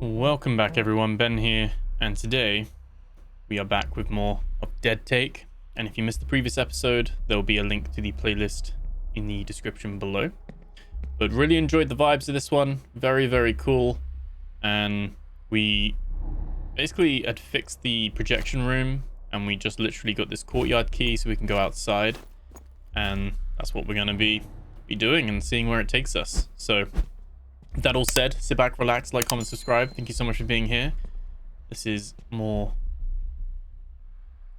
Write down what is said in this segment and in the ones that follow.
Welcome back everyone, Ben here, and today we are back with more of Dead Take. And if you missed the previous episode, there will be a link to the playlist in the description below. But really enjoyed the vibes of this one, very cool. And we basically had fixed the projection room, and we just literally got this courtyard key so we can go outside, and that's what we're going to be doing and seeing where it takes us. So that all said, sit back, relax, like, comment, subscribe. Thank you so much for being here. This is more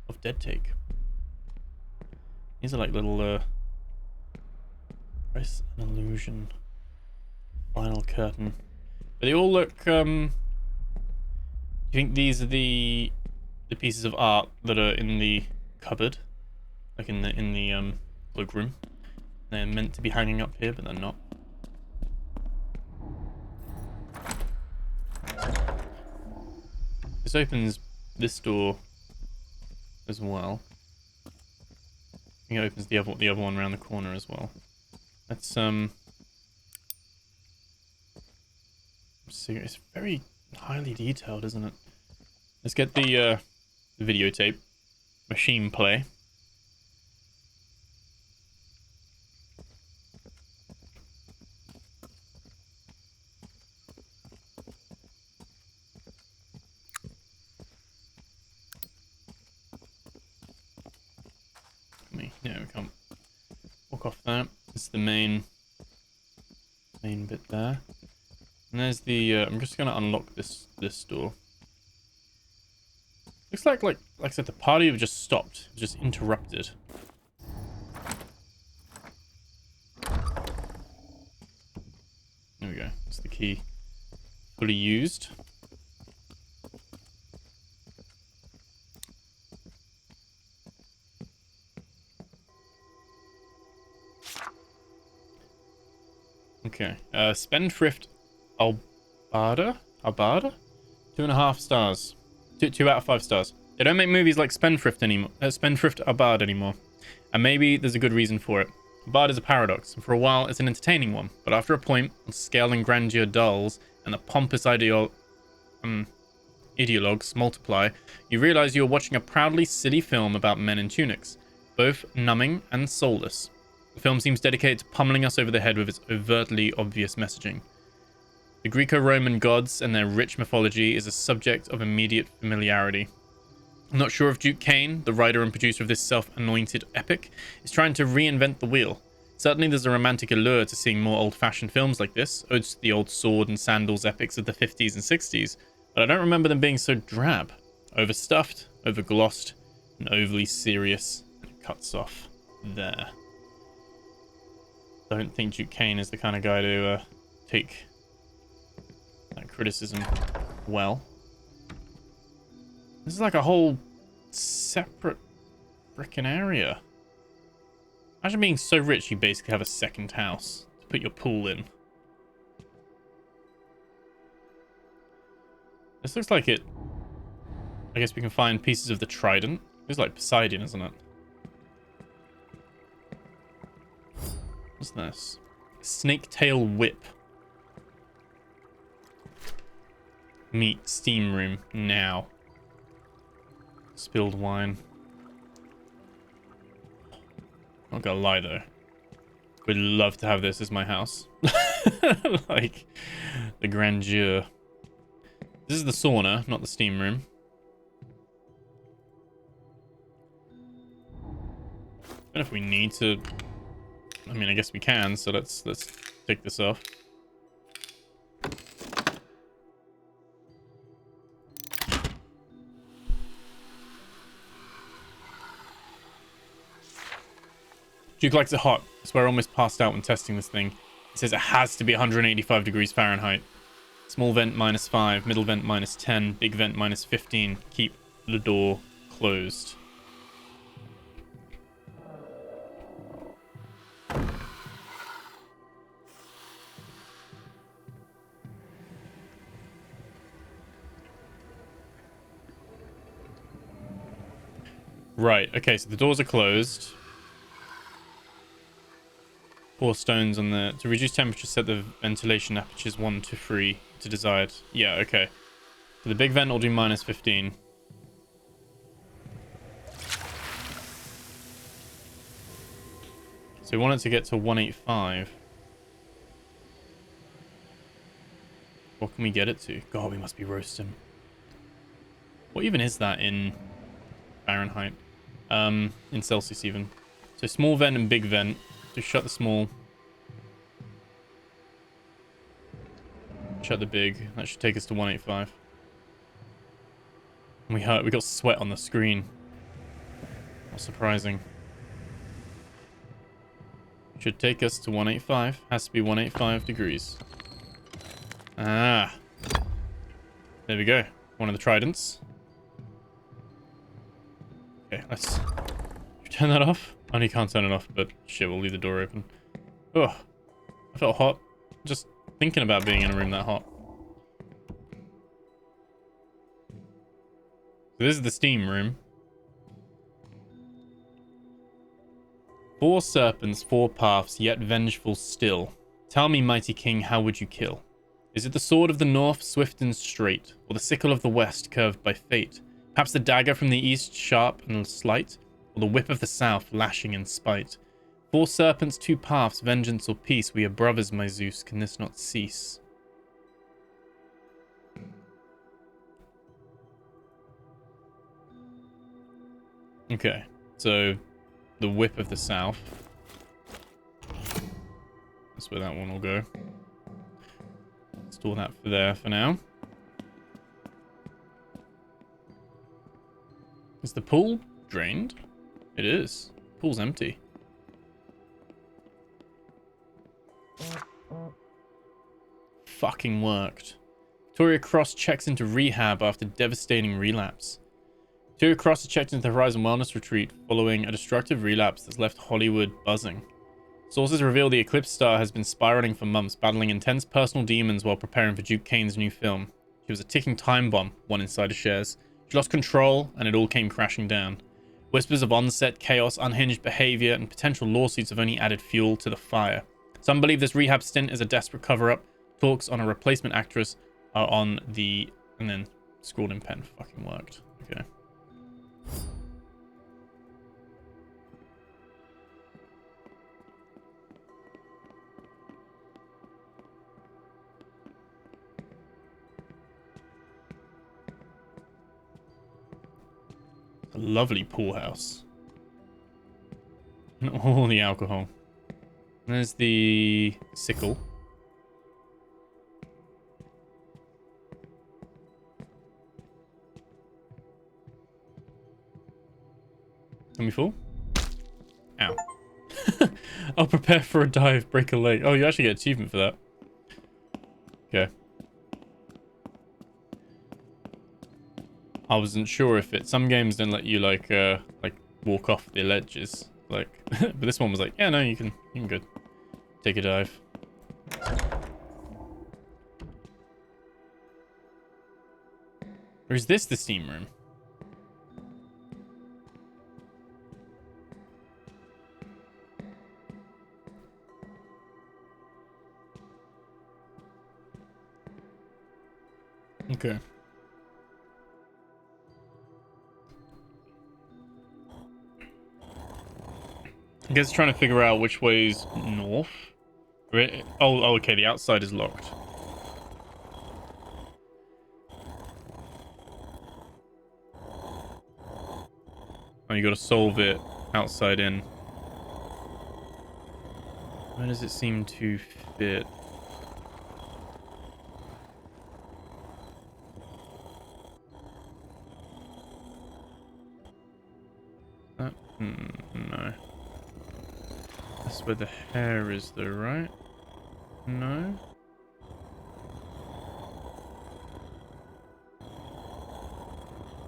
of Dead Take. These are like little Price and Illusion final curtain. But they all look do you think these are the pieces of art that are in the cupboard? Like in the cloakroom? They're meant to be hanging up here, but they're not. This opens this door as well. I think it opens the other one around the corner as well. Let's see, it's very highly detailed, isn't it? Let's get the videotape machine play. Yeah, we can't walk off that. This is the main bit there. And there's the I'm just gonna unlock this door. Looks like I said, the party have just stopped, just interrupted. There we go. That's the key fully used. Okay, Spendthrift Albarda? 2.5 stars. 2 out of 5 stars. They don't make movies like Spendthrift anymore. Spendthrift Abard anymore. And maybe there's a good reason for it. Abard is a paradox, and for a while it's an entertaining one. But after a point, when scale and grandeur dulls, and the pompous ideologues multiply, you realize you're watching a proudly silly film about men in tunics, both numbing and soulless. The film seems dedicated to pummeling us over the head with its overtly obvious messaging. The Greco-Roman gods and their rich mythology is a subject of immediate familiarity. I'm not sure if Duke Caine, the writer and producer of this self-anointed epic, is trying to reinvent the wheel. Certainly there's a romantic allure to seeing more old-fashioned films like this, odes to the old sword and sandals epics of the 50s and 60s, but I don't remember them being so drab, overstuffed, overglossed, and overly serious. And it cuts off there. I don't think Duke Caine is the kind of guy to take that criticism well. This is like a whole separate frickin' area. Imagine being so rich you basically have a second house to put your pool in. This looks like it. I guess we can find pieces of the trident. It's like Poseidon, isn't it? What's this? Snake tail whip. Meet steam room now. Spilled wine. Not gonna lie though, would love to have this as my house. Like the grandeur. This is the sauna, not the steam room. I don't know if we need to. I mean, I guess we can, so let's take this off. Duke likes it hot. I swear I almost passed out when testing this thing. It says it has to be 185 degrees Fahrenheit. Small vent -5, middle vent -10, big vent -15. Keep the door closed. Right, okay, so the doors are closed. 4 stones on the... To reduce temperature, set the ventilation apertures 1 to 3 to desired. Yeah, okay. So the big vent will do -15. So we want it to get to 185. What can we get it to? God, we must be roasting. What even is that in Fahrenheit? In Celsius even. So small vent and big vent. Just shut the small. Shut the big. That should take us to 185. We got sweat on the screen. Not surprising. Should take us to 185. Has to be 185 degrees. Ah. There we go. One of the tridents. Okay, let's turn that off. Oh, you can't turn it off, but shit, we'll leave the door open. Oh, I felt hot. Just thinking about being in a room that hot. So this is the steam room. 4 serpents, 4 paths, yet vengeful still. Tell me, mighty king, how would you kill? Is it the sword of the north, swift and straight, or the sickle of the west, curved by fate? Perhaps the dagger from the east, sharp and slight, or the whip of the south, lashing in spite? 4 serpents, 2 paths, vengeance or peace. We are brothers, my Zeus. Can this not cease? Okay, so the whip of the south. That's where that one will go. Store that for there for now. Is the pool drained? It is. Pool's empty. Fucking worked. Victoria Cross checks into rehab after devastating relapse. Victoria Cross has checked into the Horizon Wellness Retreat following a destructive relapse that's left Hollywood buzzing. Sources reveal the Eclipse star has been spiraling for months, battling intense personal demons while preparing for Duke Caine's new film. She was a ticking time bomb, one insider shares. She lost control, and it all came crashing down. Whispers of onset chaos, unhinged behavior, and potential lawsuits have only added fuel to the fire. Some believe this rehab stint is a desperate cover-up. Talks on a replacement actress are on the... And then scrawled in pen. Fucking worked. Okay. A lovely pool house. And all the alcohol. There's the sickle. Let me fall. Ow. I'll prepare for a dive, break a leg. Oh, you actually get achievement for that. Okay. I wasn't sure if it... Some games don't let you, like walk off the ledges. Like, but this one was like, yeah, no, you can go take a dive. Or is this the steam room? Okay. I guess trying to figure out which way's north. Oh, okay, the outside is locked. Oh, you gotta solve it outside in. Where does it seem to fit? No. That's where the hair is though, right? No?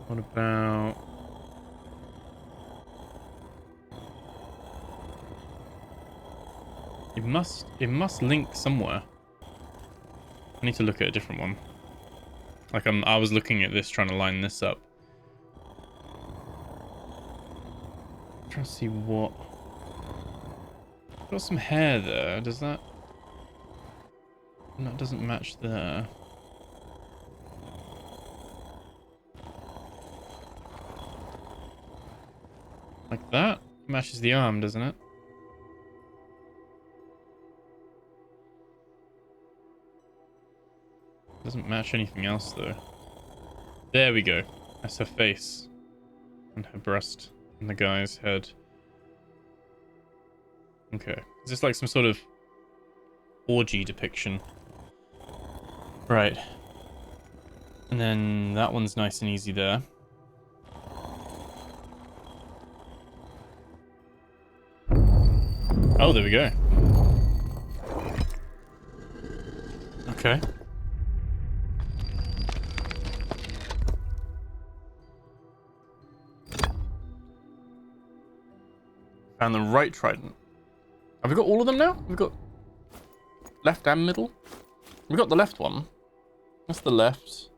What about... It must link somewhere. I need to look at a different one. Like I was looking at this, trying to line this up. Trying to see what... Got some hair there. Does that... No, it doesn't match there. Like that? Matches the arm, doesn't it? Doesn't match anything else, though. There we go. That's her face. And her breast. And the guy's head. Okay. Is this like some sort of orgy depiction? Right. And then that one's nice and easy there. Oh, there we go. Okay. Found the right trident. Have we got all of them now? We've got left and middle? We got the left one. That's the left.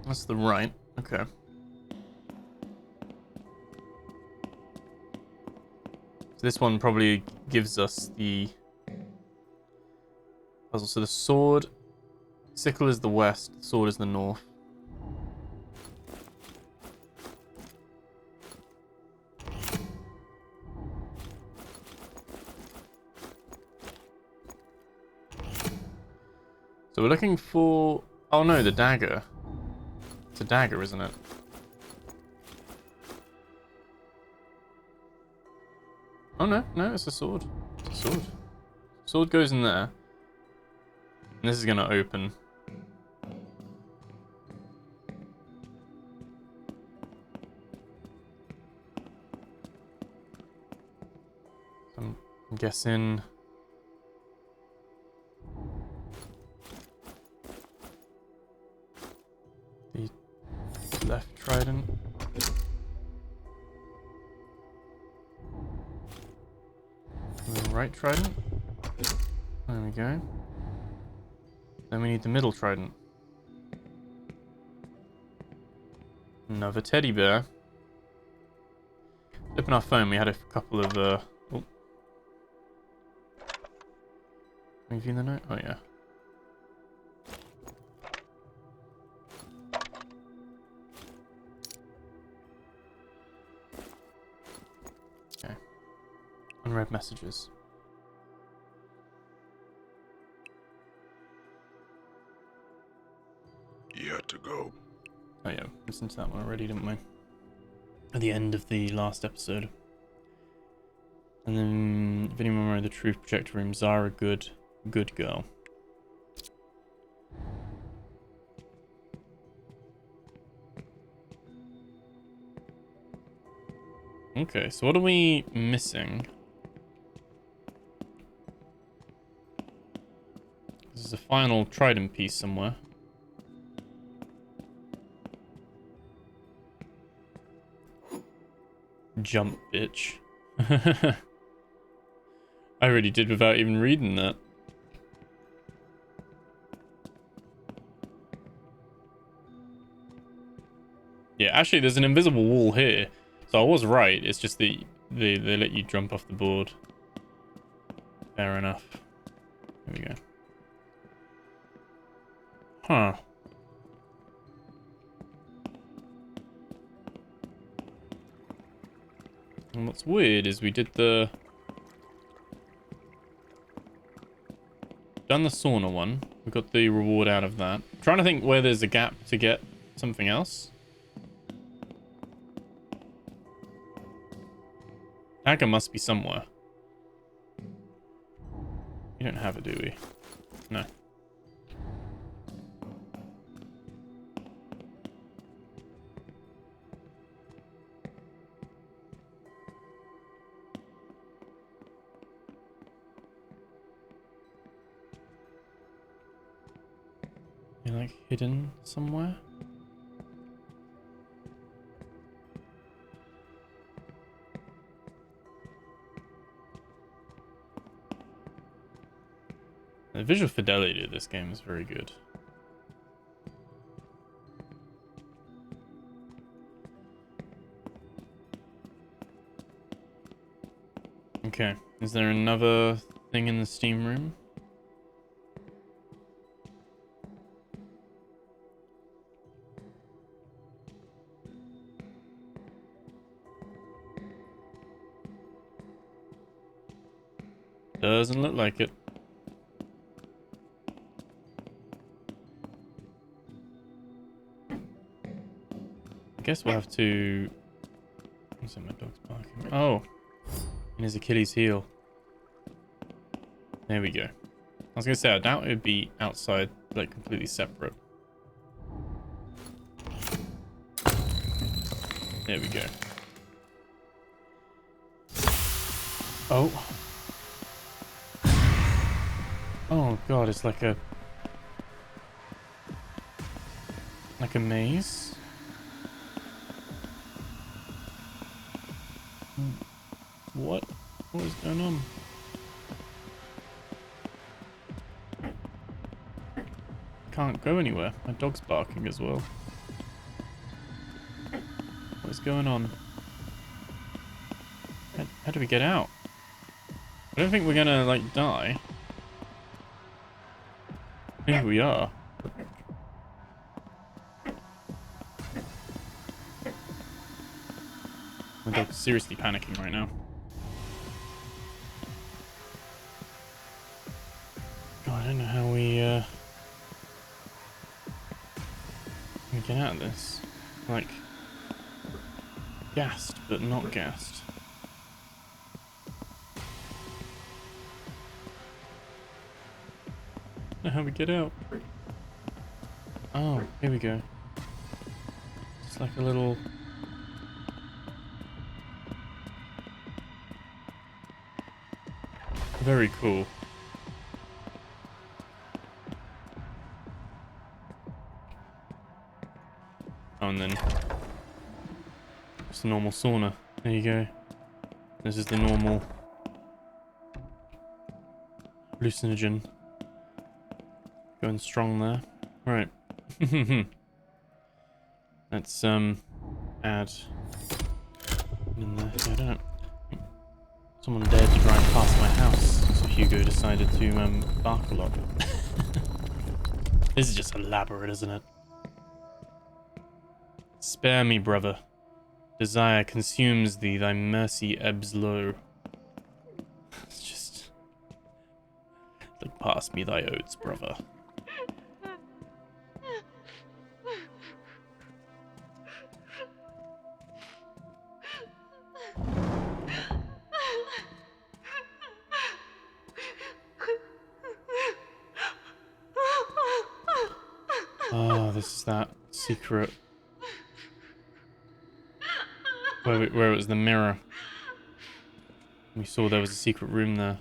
That's the right. Okay. So this one probably gives us the puzzle. So the sword, sickle is the west, the sword is the north. So we're looking for... Oh no, the dagger. It's a dagger, isn't it? Oh no, no, it's a sword. It's a sword. Sword goes in there. And this is gonna open. I'm guessing... the left trident. And the right trident. There we go. Then we need the middle trident. Another teddy bear. Open our phone, we had a couple of oh. Can we view the note? Oh yeah. Okay. Unread messages. Yet to go. Oh yeah, listened to that one already, didn't we? At the end of the last episode. And then, if anyone remember the truth projector room, Zara, good girl. Okay, so what are we missing? This is a final trident piece somewhere. Jump, bitch. I already did without even reading that. Yeah, actually, there's an invisible wall here. So I was right. It's just the they let you jump off the board. Fair enough. There we go. Huh. And what's weird is we did done the sauna one. We got the reward out of that. I'm trying to think where there's a gap to get something else. Dagger must be somewhere. We don't have it, do we? No. You're like hidden somewhere? The visual fidelity of this game is very good. Okay. Is there another thing in the steam room? Doesn't look like it. I guess we'll have to... What's that? My dog's barking. Oh! In his Achilles heel. There we go. I was going to say, I doubt it would be outside, like, completely separate. There we go. Oh. Oh god, it's like a maze. What is going on? Can't go anywhere. My dog's barking as well. What is going on? How do we get out? I don't think we're gonna like die. I think we are. My dog's seriously panicking right now. God, I don't know how we get out of this. Like, gassed, but not gassed. I don't know how we get out. Oh, here we go. It's like a little... Very cool. Oh, and then... It's the normal sauna. There you go. This is the normal... hallucinogen. Going strong there. Right. Let's add in there. I don't know. Someone dared to drive past my house, so Hugo decided to bark a lot. This is just elaborate, isn't it? Spare me, brother. Desire consumes thee, thy mercy ebbs low. It's just like, pass me thy oats, brother. Oh, this is that secret. Where it was the mirror. We saw there was a secret room there.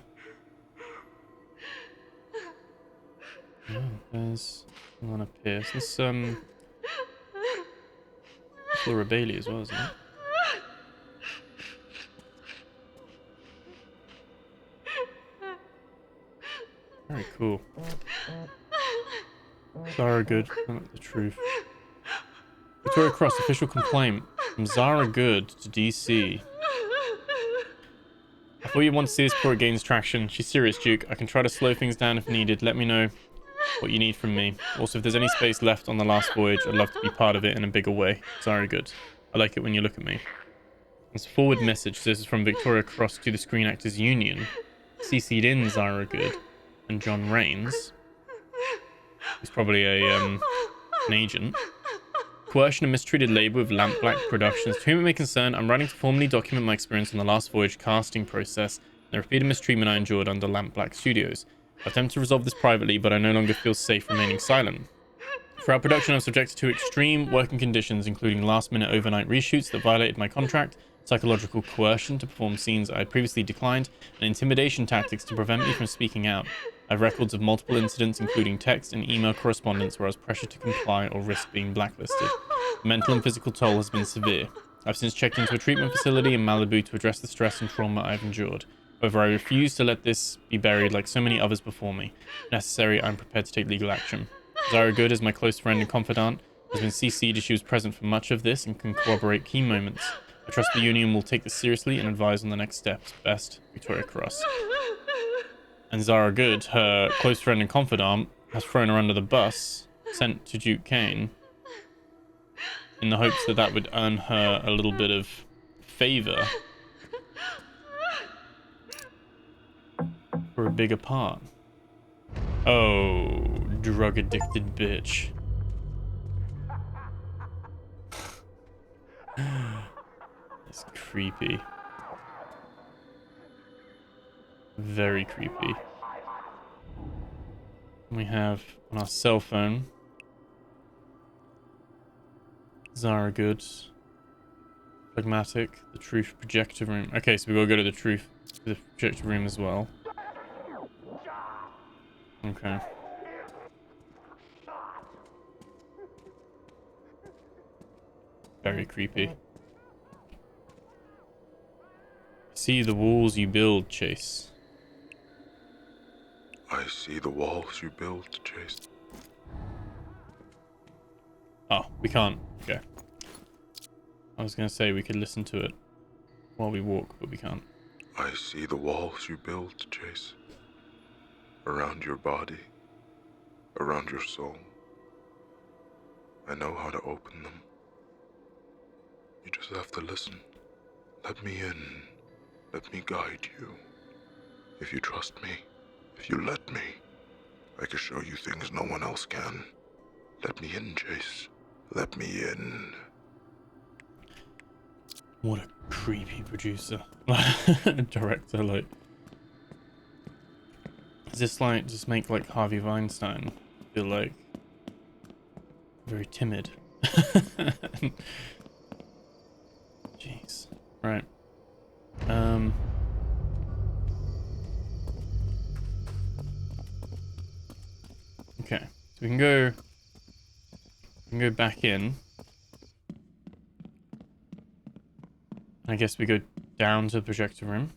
Oh, there's one up here. So this, Laura Bailey as well, isn't it? Very cool. Zara Good, I like the truth. Victoria Cross, official complaint from Zara Good to DC. I thought you want to see this before it gains traction. She's serious, Duke. I can try to slow things down if needed. Let me know what you need from me. Also, if there's any space left on the last voyage, I'd love to be part of it in a bigger way. Zara Good. I like it when you look at me. It's a forward message. This is from Victoria Cross to the Screen Actors Union. CC'd in Zara Good and John Raines. He's probably an agent. Coercion and mistreated labor with Lampblack Productions. To whom it may concern, I'm writing to formally document my experience on the last voyage casting process and the repeated mistreatment I endured under Lampblack Studios. I attempt to resolve this privately, but I no longer feel safe remaining silent. Throughout production, I was subjected to extreme working conditions, including last-minute overnight reshoots that violated my contract, psychological coercion to perform scenes I had previously declined, and intimidation tactics to prevent me from speaking out. I have records of multiple incidents, including text and email correspondence, where I was pressured to comply or risk being blacklisted. The mental and physical toll has been severe. I've since checked into a treatment facility in Malibu to address the stress and trauma I've endured. However, I refuse to let this be buried like so many others before me. If necessary, I'm prepared to take legal action. Zara Good, as my close friend and confidant, has been CC'd as she was present for much of this and can corroborate key moments. I trust the Union will take this seriously and advise on the next steps. Best, Victoria Cross. And Zara Good, her close friend and confidant, has thrown her under the bus, sent to Duke Caine, in the hopes that that would earn her a little bit of favor for a bigger part. Oh, drug-addicted bitch. That's creepy. Very creepy. We have on our cell phone Zara Good, Pragmatic, the Truth Projector Room. Okay, so we gotta go to the projector room as well. Okay. Very creepy. See the walls you build, Chase. I see the walls you build, Chase. Oh, we can't. Okay. I was gonna say we could listen to it while we walk, but we can't. I see the walls you build, Chase. Around your body, around your soul. I know how to open them. You just have to listen. Let me in. Let me guide you. If you trust me, if you let me, I can show you things no one else can. Let me in, Chase. Let me in. What a creepy producer. Director, like. Is this like, just make like Harvey Weinstein feel like very timid? Jeez. Right. Okay. So we can go back in. I guess we go down to the projector room.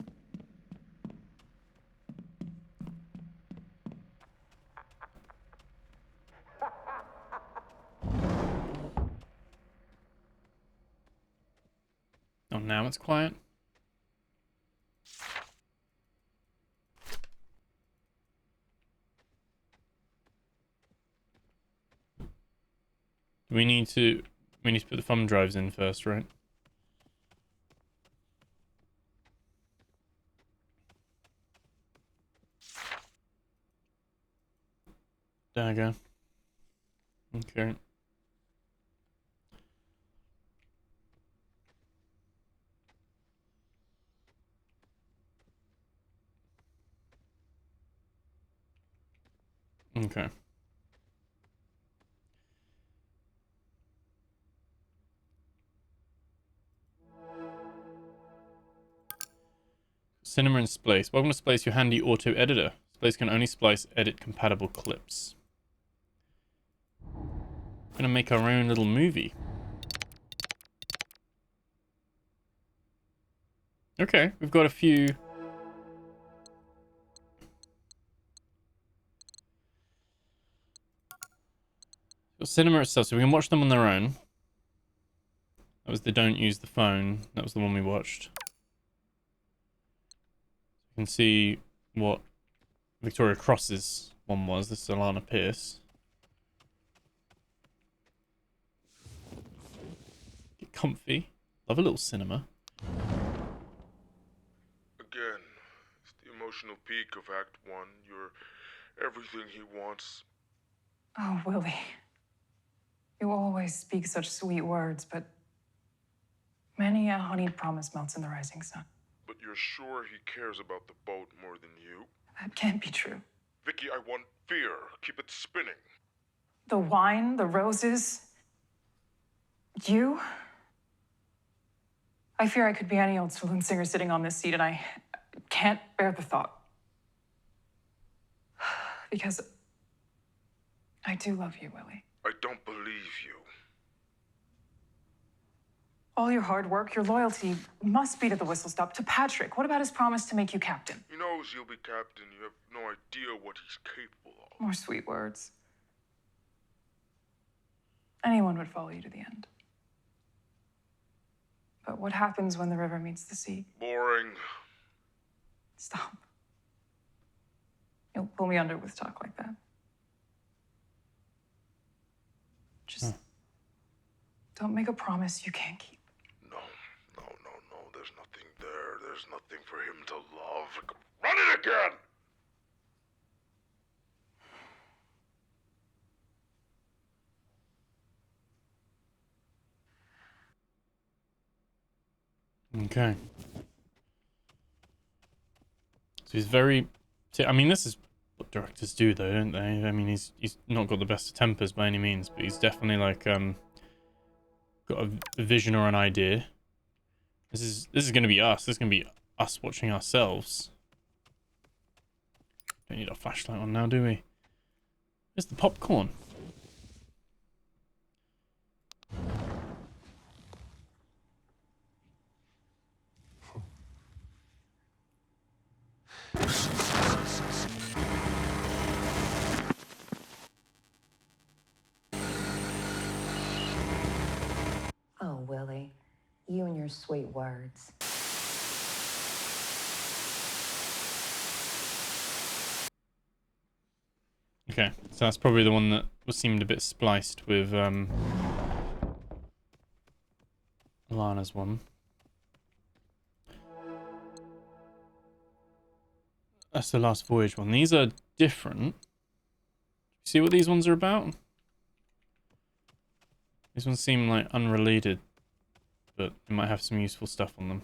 Oh, now it's quiet. We need to put the thumb drives in first, right? Dagger. Okay. Okay. Cinema and Splice. Welcome to Splice, your handy auto editor. Splice can only splice edit compatible clips. We're gonna make our own little movie. Okay, we've got a few. Cinema itself, so we can watch them on their own. That was the Don't Use the Phone. That was the one we watched. You can see what Victoria Cross's one was. This is Alana Pierce. Get comfy. Love a little cinema. Again, it's the emotional peak of Act 1. You're everything he wants. Oh, Willie. You always speak such sweet words, but many a honeyed promise melts in the rising sun. But you're sure he cares about the boat more than you? That can't be true. Vicky, I want fear. Keep it spinning. The wine, the roses, you. I fear I could be any old saloon singer sitting on this seat, and I can't bear the thought. Because I do love you, Willie. I don't believe you. All your hard work, your loyalty must be to the whistle stop, to Patrick. What about his promise to make you captain? He knows you'll be captain. You have no idea what he's capable of. More sweet words. Anyone would follow you to the end. But what happens when the river meets the sea? Boring. Stop. You'll pull me under with talk like that. Just don't make a promise you can't keep. No. There's nothing there. There's nothing for him to love. Run it again! Okay. So he's very... I mean, this is what directors do, though, don't they? I mean, he's not got the best of tempers by any means, but he's definitely, like, got a vision or an idea. This is going to be us. This is going to be us watching ourselves. Don't need our flashlight on now, do we? There's the popcorn. Oh, Willie, you and your sweet words. Okay, so that's probably the one that seemed a bit spliced with Lana's one. That's the Last Voyage one. These are different. See what these ones are about? These ones seem like unrelated, but they might have some useful stuff on them.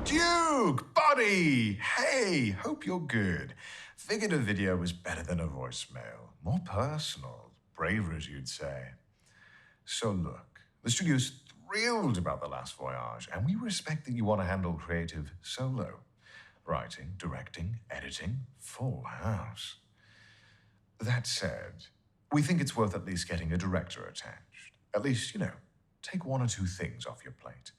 Duke, buddy! Hey, hope you're good. Figured a video was better than a voicemail. More personal, braver as you'd say. So look, the studio's thrilled about The Last Voyage, and we respect that you want to handle creative solo. Writing, directing, editing, full house. That said, we think it's worth at least getting a director attached. At least, you know, take one or two things off your plate.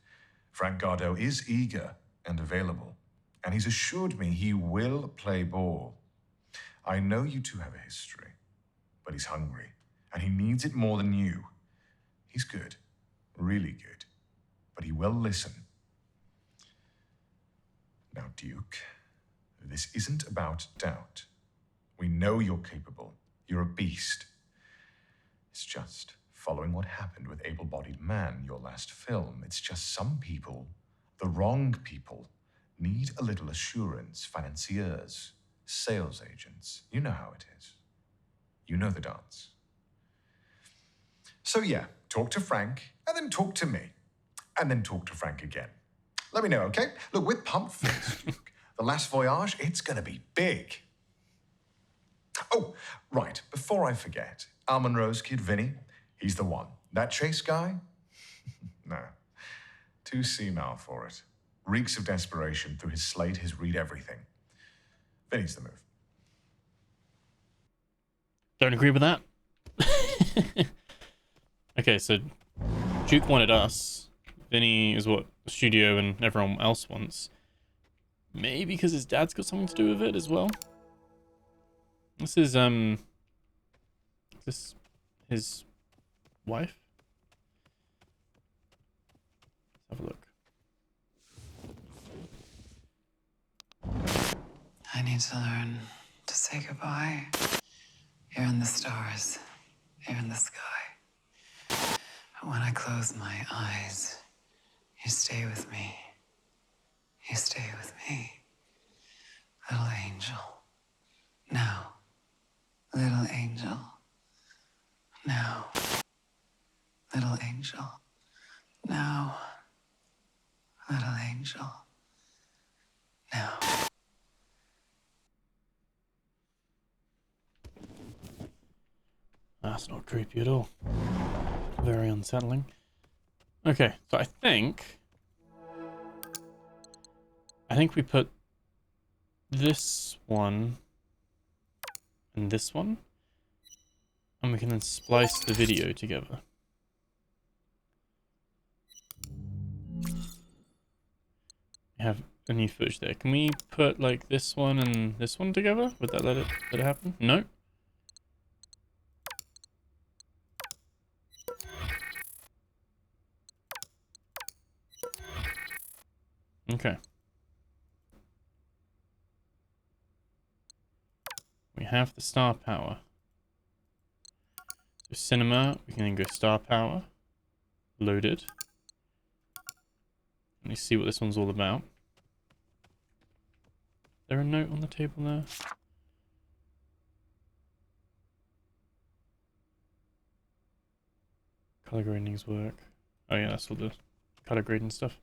Frank Gardo is eager and available, and he's assured me he will play ball. I know you two have a history, but he's hungry, and he needs it more than you. He's good, really good, but he will listen. Now, Duke, this isn't about doubt. We know you're capable. You're a beast. It's just following what happened with Able-Bodied Man, your last film. It's just some people, the wrong people, need a little assurance. Financiers, sales agents. You know how it is. You know the dance. So yeah, talk to Frank, and then talk to me. And then talk to Frank again. Let me know, okay? Look, we're pumped for this, Duke. The Last Voyage, it's gonna be big. Oh, right, before I forget, Al Monroe's kid, Vinny, he's the one. That Chase guy? No, too senile for it. Reeks of desperation through his slate, his read everything. Vinny's the move. Don't agree with that. Okay, so Duke wanted us. Vinny is what the studio and everyone else wants. Maybe because his dad's got something to do with it as well. This is this his wife? Let's have a look. I need to learn to say goodbye. Here in the stars, here in the sky. But when I close my eyes, you stay with me. You stay with me. Little angel. Now. Little angel. Now. Little angel. Now. Little angel. Now. That's not creepy at all. Very unsettling. Okay, so I think we put this one and this one, and we can then splice the video together. We have a new footage there. Can we put like this one and this one together? Would that let it happen? No. Okay. We have the star power. So cinema, we can then go star power. Loaded. Let me see what this one's all about. Is there a note on the table there? Color grading's work. Oh yeah, that's all the color grading stuff.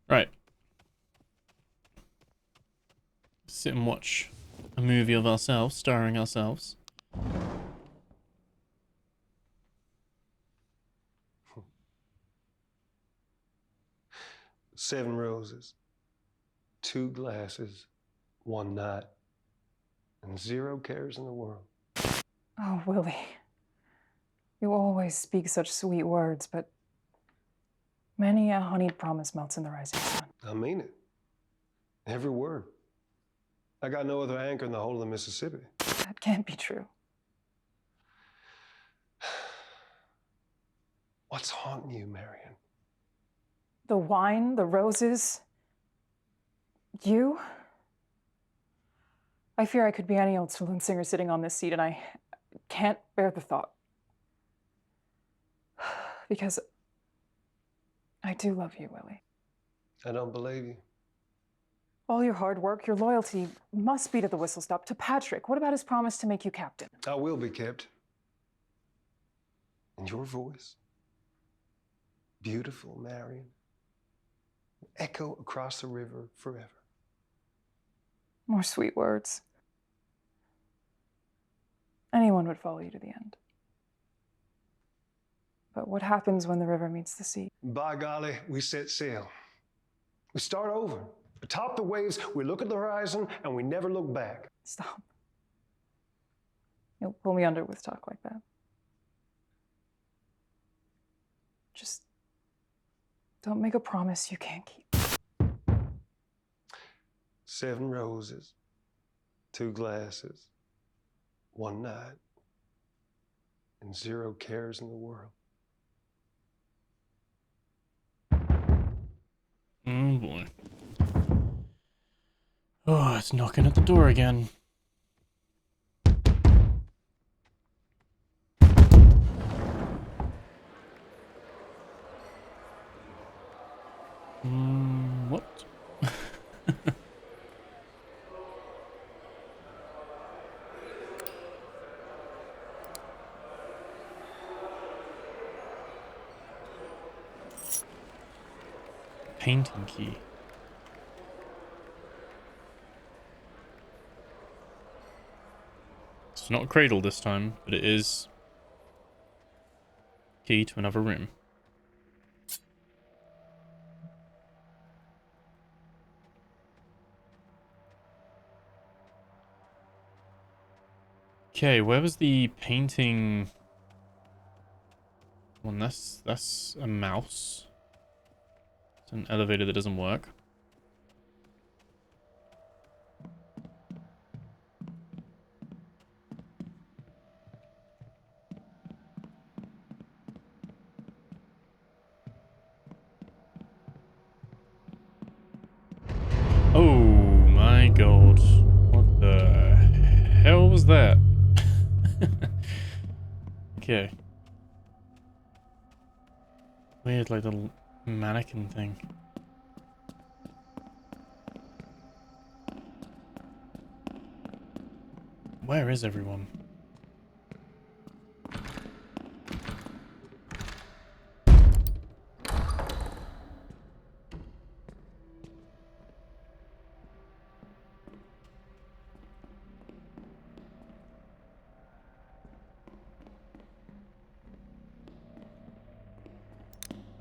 Right. Sit and watch a movie of ourselves, starring ourselves. Seven roses, two glasses, one night, and 0 cares in the world. Oh, Willie. You always speak such sweet words, but many a honeyed promise melts in the rising sun. I mean it. Every word. I got no other anchor in the whole of the Mississippi. That can't be true. What's haunting you, Marion? The wine, the roses, you. I fear I could be any old saloon singer sitting on this seat, and I can't bear the thought. Because I do love you, Willie. I don't believe you. All your hard work, your loyalty must be to the whistle stop, to Patrick. What about his promise to make you captain? I will be kept. And your voice, beautiful Marion, will echo across the river forever. More sweet words. Anyone would follow you to the end. But what happens when the river meets the sea? By golly, we set sail. We start over. Atop the waves, we look at the horizon, and we never look back. Stop. You'll pull me under with talk like that. Just don't make a promise you can't keep. 7 roses, 2 glasses, 1 night, and 0 cares in the world. Oh boy. Oh, it's knocking at the door again. What? Painting key. It's not a cradle this time, but it is key to another room. Okay, where was the painting one? That's a mouse. It's an elevator that doesn't work. Oh my god. What the hell was that? Okay. Weird, like, little mannequin thing. Where is everyone?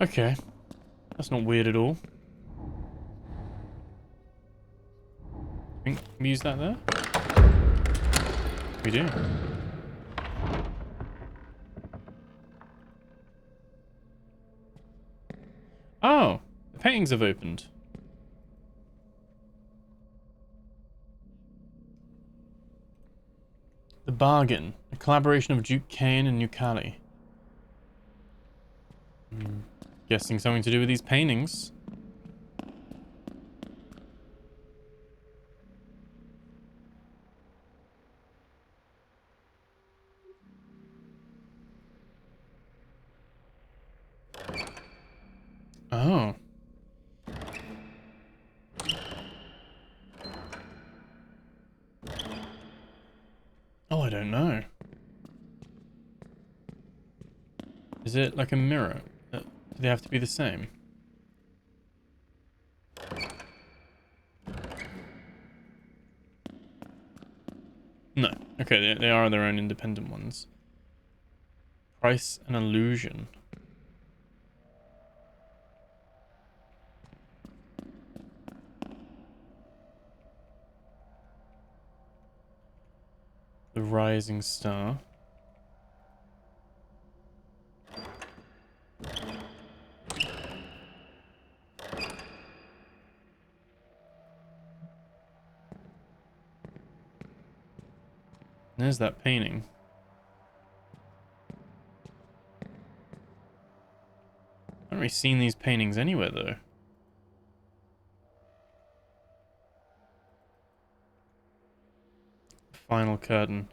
Okay. That's not weird at all. Think we use that there? We do. Oh, the paintings have opened. The Bargain, a collaboration of Duke Caine and Nucali. Guessing something to do with these paintings. Oh. Oh, I don't know. Is it like a mirror? Do they have to be the same? No. Okay, they are their own independent ones. Price and illusion. The Rising Star. There's that painting. I haven't really seen these paintings anywhere though. Final curtain.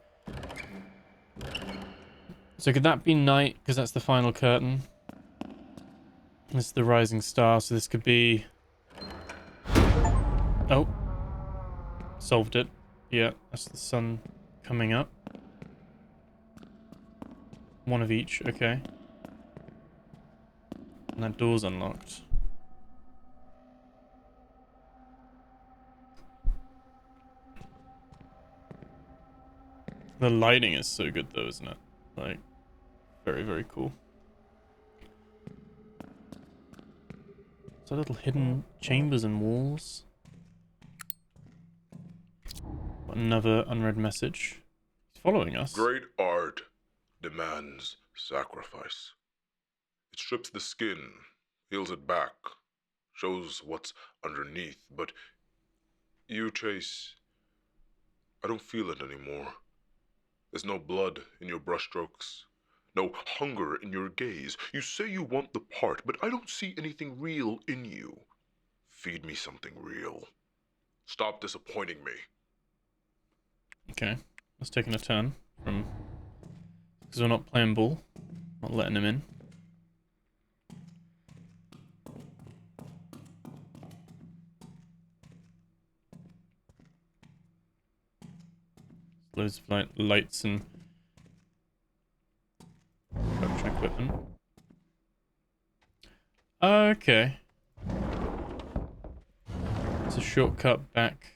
So could that be night? Because that's the final curtain. This is the Rising Star, so this could be... Oh. Solved it. Yeah, that's the sun coming up. One of each, okay. And that door's unlocked. The lighting is so good though, isn't it? Like, very, very cool. So little hidden chambers and walls. Another unread message. He's following us. Great art demands sacrifice. It strips the skin, peels it back, shows what's underneath, but you, Chase, I don't feel it anymore. There's no blood in your brushstrokes, no hunger in your gaze. You say you want the part, but I don't see anything real in you. Feed me something real. Stop disappointing me. Okay, that's taking a turn from... Because we're not playing ball. Not letting him in. Loads of like lights and production equipment. Okay. It's a shortcut back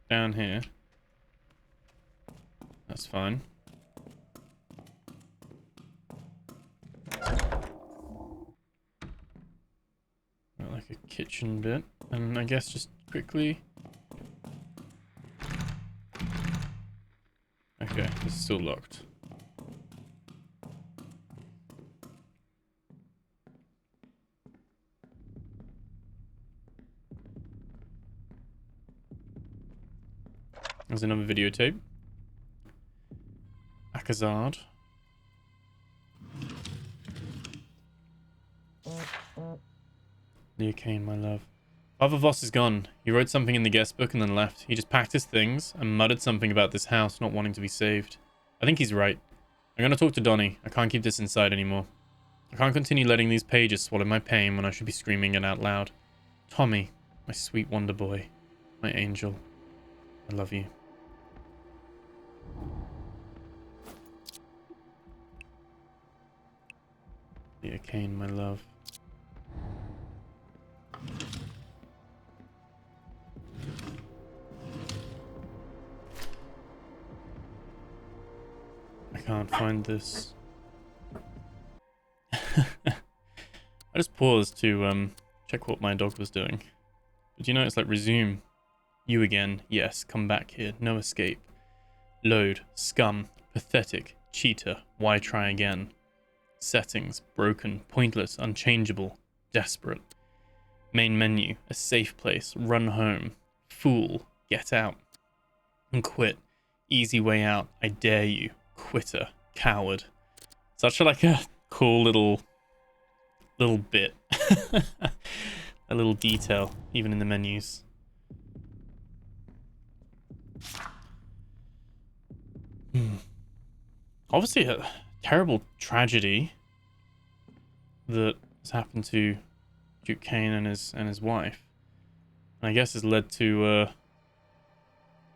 down here. That's fine. Got like a kitchen bit, and I guess just quickly. Okay, it's still locked. There's another videotape. Akazard. Duke Caine, my love. Father Voss is gone. He wrote something in the guest book and then left. He just packed his things and muttered something about this house not wanting to be saved. I think he's right. I'm gonna talk to Donnie. I can't keep this inside anymore. I can't continue letting these pages swallow my pain when I should be screaming it out loud. Tommy, my sweet wonder boy. My angel. I love you. Duke Caine, my love. I can't find this. I just paused to check what my dog was doing. Did you know it's like resume? You again. Yes, come back here. No escape. Load. Scum. Pathetic. Cheater. Why try again? Settings. Broken. Pointless. Unchangeable. Desperate. Main menu. A safe place. Run home. Fool. Get out. And quit. Easy way out. I dare you. Quitter. Coward. Such a, like a cool little bit. A little detail, even in the menus. Obviously a terrible tragedy that has happened to Duke Caine and his wife. And I guess has led to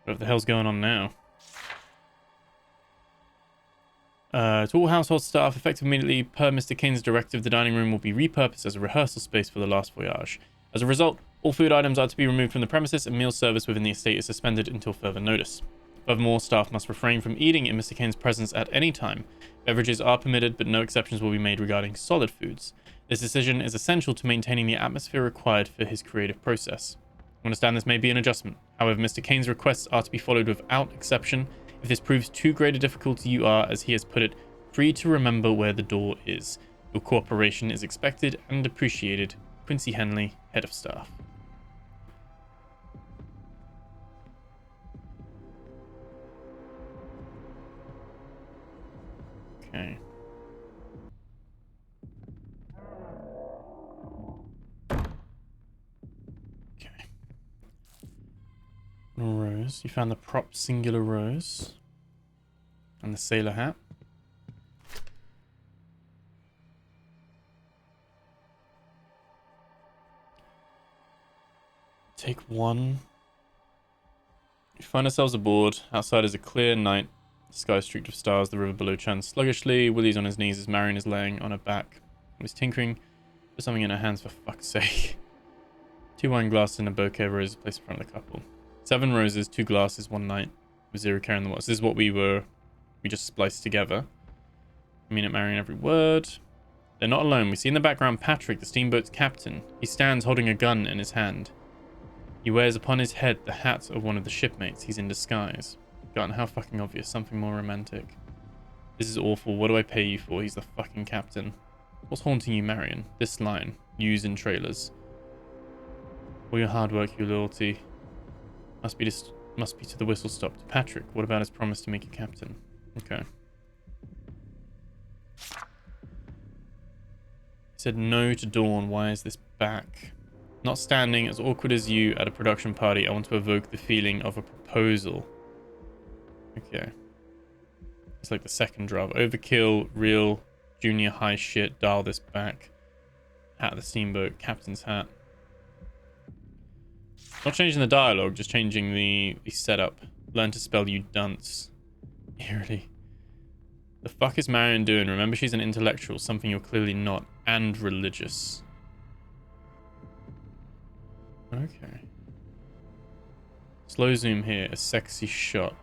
what the hell's going on now? To all household staff, effective immediately per Mr. Caine's directive, the dining room will be repurposed as a rehearsal space for the last voyage. As a result, all food items are to be removed from the premises and meal service within the estate is suspended until further notice. Furthermore, staff must refrain from eating in Mr. Caine's presence at any time. Beverages are permitted, but no exceptions will be made regarding solid foods. This decision is essential to maintaining the atmosphere required for his creative process. I understand this may be an adjustment. However, Mr. Caine's requests are to be followed without exception. If this proves too great a difficulty, you are, as he has put it, free to remember where the door is. Your cooperation is expected and appreciated. Quincy Henley, Head of Staff. Okay. Okay. Rose. You found the prop singular rose. And the sailor hat. Take one. We find ourselves aboard. Outside is a clear night. The sky streaked with stars. The river below churns sluggishly. Willie's on his knees as Marion is laying on her back. He's tinkering. Put something in her hands, for fuck's sake. 2 wine glasses and a bouquet of roses placed in front of the couple. 7 roses, 2 glasses, 1 night. With 0 care in the waters. This is what we just spliced together. I mean it, Marion, every word. They're not alone. We see in the background Patrick, the steamboat's captain. He stands holding a gun in his hand. He wears upon his head the hat of one of the shipmates. He's in disguise. God, how fucking obvious. Something more romantic. This is awful. What do I pay you for? He's the fucking captain. What's haunting you, Marion? This line. Used in trailers. All your hard work, your loyalty. Must be to the whistle stop. To Patrick, what about his promise to make you captain? Okay. He said no to Dawn. Why is this back? Not standing as awkward as you at a production party. I want to evoke the feeling of a proposal. Okay. It's like the second draft. Overkill, real, junior high shit. Dial this back. Hat of the steamboat. Captain's hat. Not changing the dialogue, just changing the setup. Learn to spell, you dunce. Eerily. The fuck is Marion doing? Remember, she's an intellectual, something you're clearly not, and religious. Okay. Slow zoom here, a sexy shot.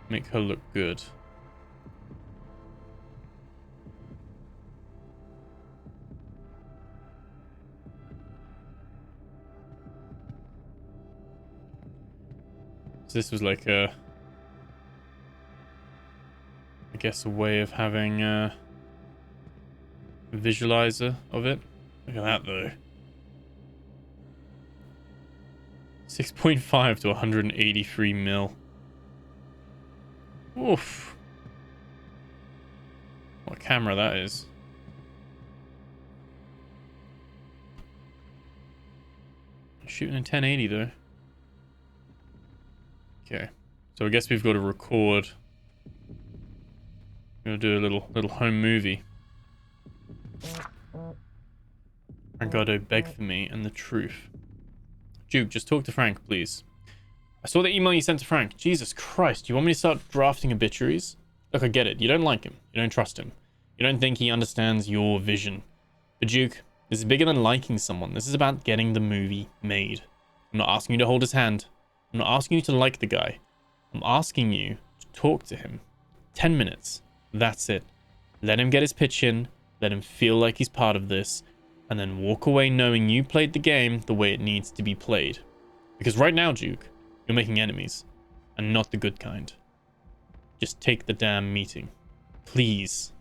Make her look good. So this was like a, I guess, a way of having a visualizer of it. Look at that though. 6.5 to 183 mil. Oof. What camera that is. Shooting in 1080 though. Okay. So I guess we've got to record. We're gonna do a little home movie. Ricardo begged for me and the truth. Duke, just talk to Frank, please. I saw the email you sent to Frank. Jesus Christ, do you want me to start drafting obituaries? Look, I get it. You don't like him. You don't trust him. You don't think he understands your vision. But Duke, this is bigger than liking someone. This is about getting the movie made. I'm not asking you to hold his hand. I'm not asking you to like the guy. I'm asking you to talk to him. 10 minutes. That's it. Let him get his pitch in. Let him feel like he's part of this. And then walk away knowing you played the game the way it needs to be played. Because right now, Duke, you're making enemies. And not the good kind. Just take the damn meeting. Please.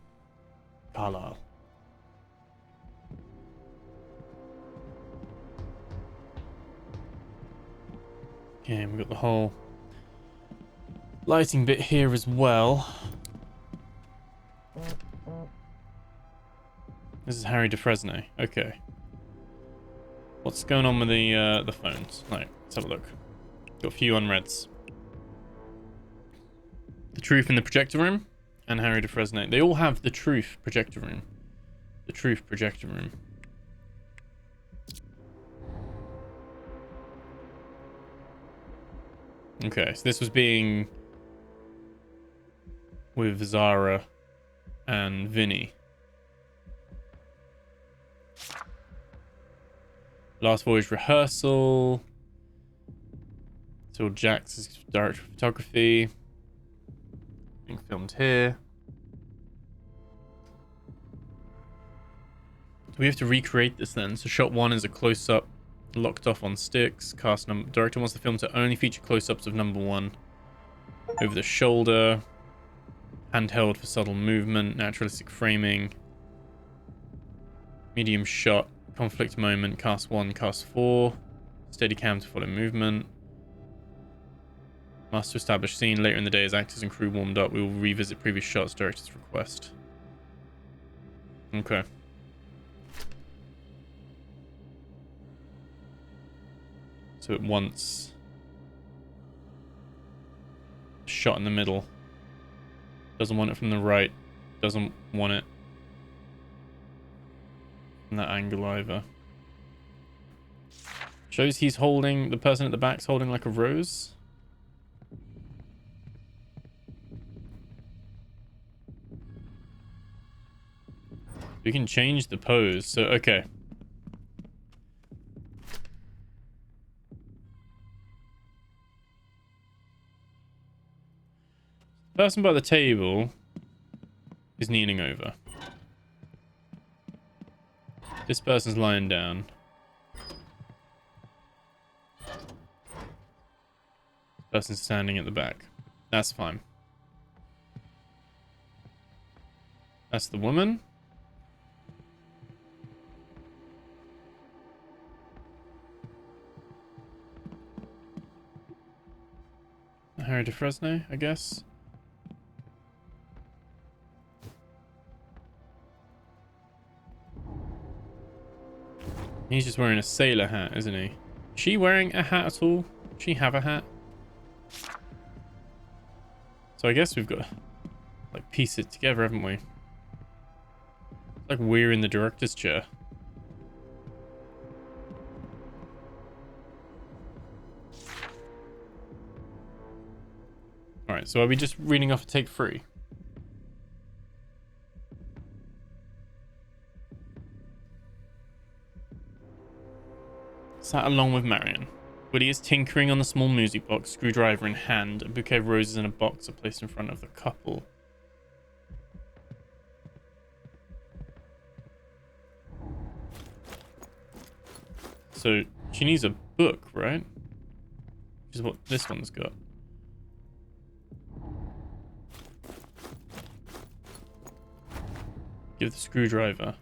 Carlisle. Okay, we've got the whole lighting bit here as well. This is Harry DeFresnay. Okay. What's going on with the phones? Right, let's have a look. Got a few unreads. The Truth in the Projector Room and Harry DeFresnay. They all have The Truth Projector Room. The Truth Projector Room. Okay, so this was being with Zara and Vinny. Last voyage rehearsal. Till Jax's director of photography. Being filmed here. Do we have to recreate this then? So shot 1 is a close-up locked off on sticks. Cast number. Director wants the film to only feature close-ups of number 1 over the shoulder. Handheld for subtle movement. Naturalistic framing. Medium shot. Conflict moment. Cast 1, cast 4. Steady cam to follow movement. Must establish scene. Later in the day as actors and crew warmed up, we will revisit previous shots. Director's request. Okay. So it wants a shot in the middle. Doesn't want it from the right. Doesn't want it from that angle either. Shows he's holding, the person at the back's holding like a rose. We can change the pose. So, okay. The person by the table is kneeling over. This person's lying down. This person's standing at the back. That's fine. That's the woman. Harry DeFresno, I guess. He's just wearing a sailor hat, isn't he? Is she wearing a hat at all? Does she have a hat? So I guess we've got to, like, piece it together, haven't we? It's like we're in the director's chair. Alright, so are we just reading off a take 3? Sat along with Marion. Woody is tinkering on the small music box, screwdriver in hand. A bouquet of roses in a box are placed in front of the couple. So she needs a book, right? Which is what this one's got. Give the screwdriver.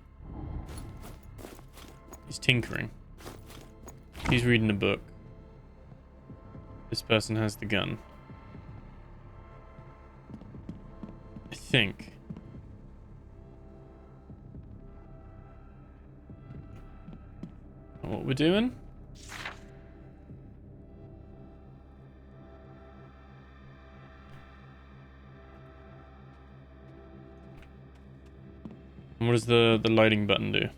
He's tinkering. He's reading a book. This person has the gun. I think. What we're doing? And what does the lighting button do?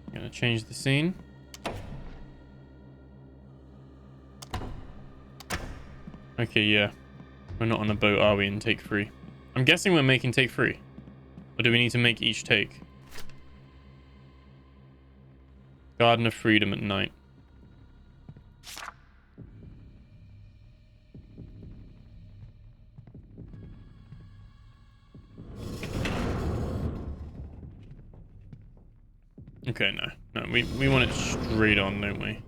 I'm gonna change the scene. Okay, yeah. We're not on a boat, are we, in take 3? I'm guessing we're making take 3. Or do we need to make each take? Garden of Freedom at night. Okay, no. No, we want it straight on, don't we?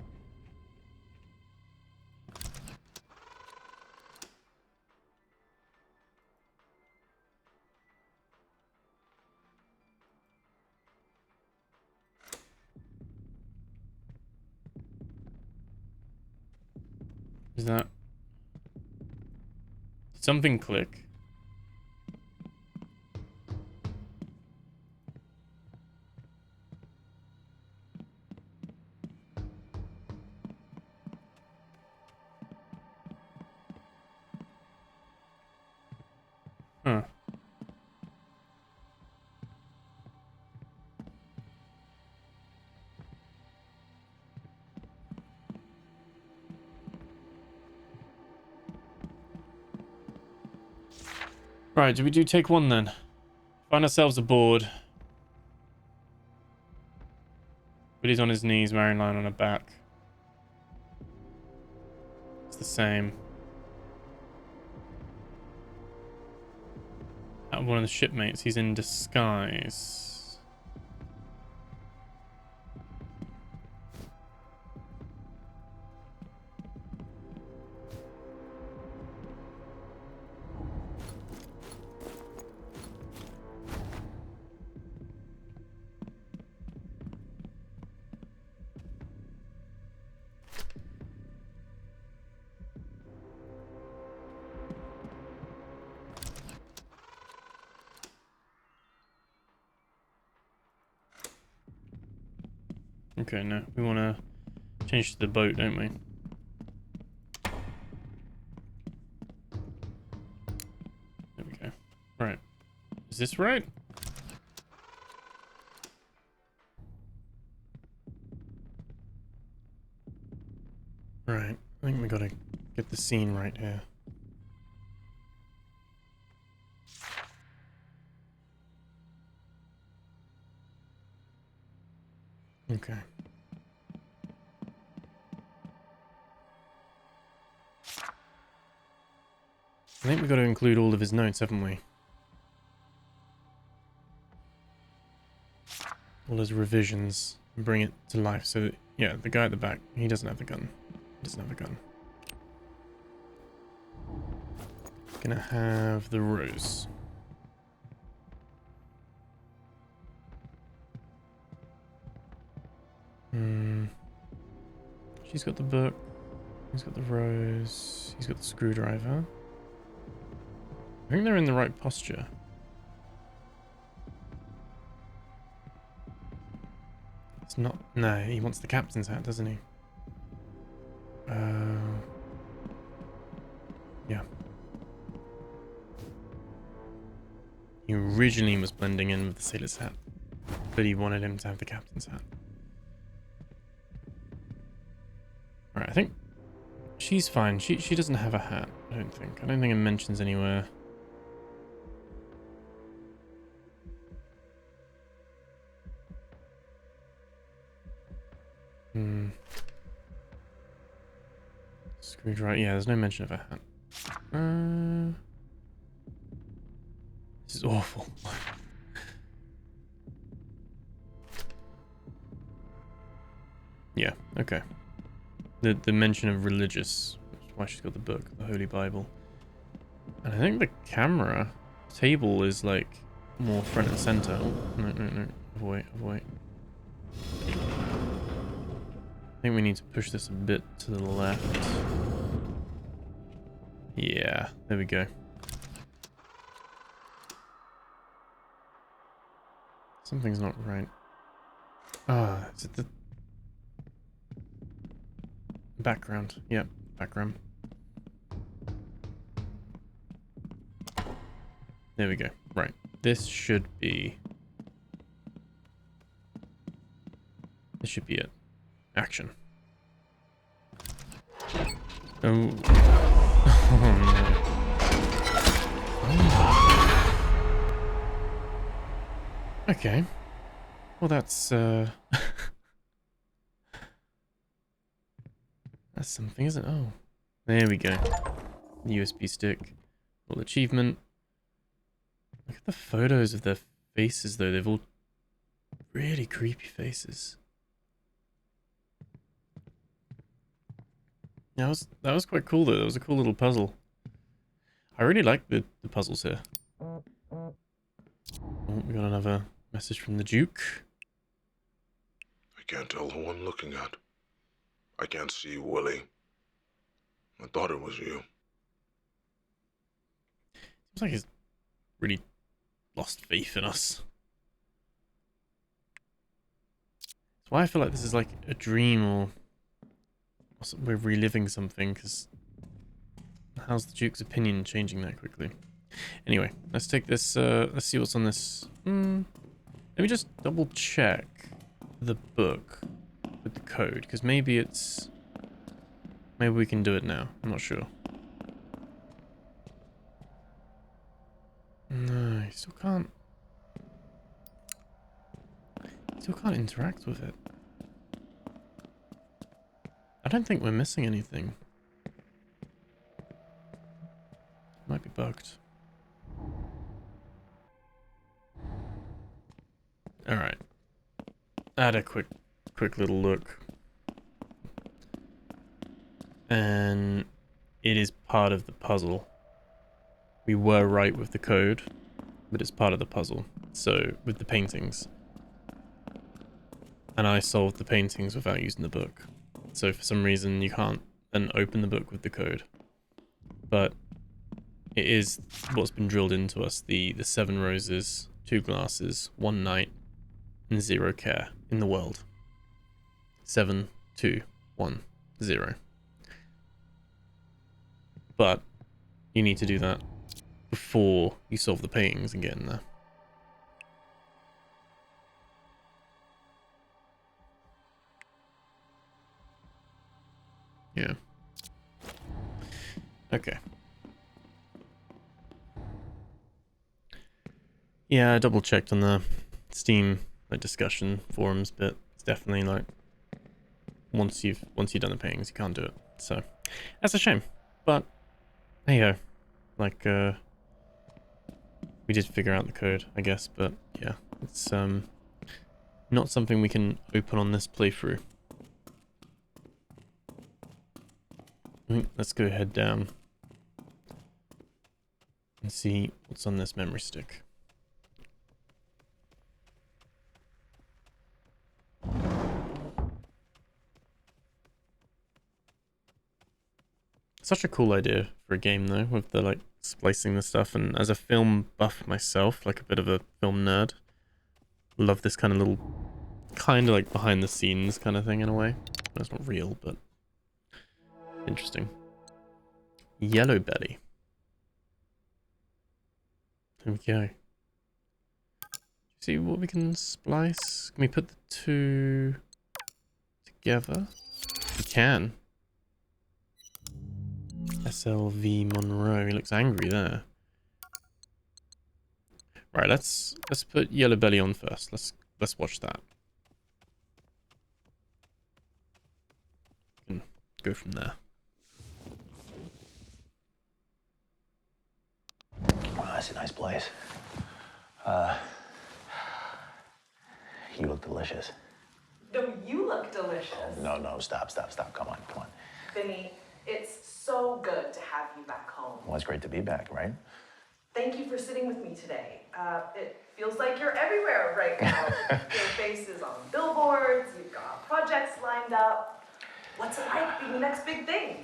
Is that... Did something click? Huh. Right, do we do take one then? Find ourselves aboard. Woody's on his knees, Marilyn on her back. It's the same. One of the shipmates, he's in disguise. Okay, no, we want to change to the boat, don't we? There we go. Right. Is this right? Right. I think we gotta get the scene right here. Okay. I think we've got to include all of his notes, haven't we? All his revisions. And bring it to life. So, that, yeah, the guy at the back, he doesn't have the gun. He doesn't have a gun. Gonna have the rose. She's got the book. He's got the rose. He's got the screwdriver. I think they're in the right posture. It's not... No, he wants the captain's hat, doesn't he? Yeah. He originally was blending in with the sailor's hat, but he wanted him to have the captain's hat. Alright, I think she's fine. She doesn't have a hat, I don't think. I don't think it mentions anywhere. Screwdriver. Yeah, there's no mention of a hat. This is awful. Yeah, okay. The mention of religious, that's why she's got the book, the Holy Bible. And I think the camera table is like more front and center. Oh, no. Avoid. I think we need to push this a bit to the left. Yeah, there we go. Something's not right. Ah, is it the background? Yep, background. There we go. Right. This should be it. Action. Oh. Okay. Well, that's that's something, isn't it? Oh. There we go. USB stick. Little achievement. Look at the photos of their faces, though. They've all really creepy faces. That was quite cool, though. That was a cool little puzzle. I really like the puzzles here. Oh, we got another message from the Duke. I can't tell who I'm looking at. I can't see you, Willie. I thought it was you. Seems like he's really lost faith in us. That's why I feel like this is like a dream, or we're reliving something, because how's the Duke's opinion changing that quickly? Anyway, let's take this, let's see what's on this. Let me just double check the book with the code, because maybe we can do it now. I'm not sure. you still can't. Still can't interact with it. I don't think we're missing anything. Might be bugged. Alright. I had a quick little look. And it is part of the puzzle. We were right with the code, but it's part of the puzzle. So, with the paintings. And I solved the paintings without using the book. So for some reason you can't then open the book with the code. But it is what's been drilled into us, the 7 roses, 2 glasses, 1 night, and 0 care in the world. 7, 2, 1, 0. But you need to do that before you solve the paintings and get in there. Yeah. Okay. Yeah, I double checked on the Steam discussion forums, but it's definitely like once you've done the paintings, you can't do it. So that's a shame. But hey ho. Like we did figure out the code, I guess, but yeah, it's not something we can open on this playthrough. Let's go head down and see what's on this memory stick. Such a cool idea for a game though, with the like splicing the stuff, and as a film buff myself, like a bit of a film nerd, love this kind of little, kind of like behind the scenes kind of thing in a way. It's not real, but interesting. Yellow belly. There we go. See what we can splice? Can we put the 2 together? We can. SLV Monroe. He looks angry there. Right, let's put Yellow Belly on first. Let's watch that. We can go from there. Wow, that's a nice place. You look delicious. No, you look delicious. No, stop. Come on. Vinny, it's so good to have you back home. Well, it's great to be back, right? Thank you for sitting with me today. It feels like you're everywhere right now. Your face is on billboards, you've got projects lined up. What's it like being the next big thing?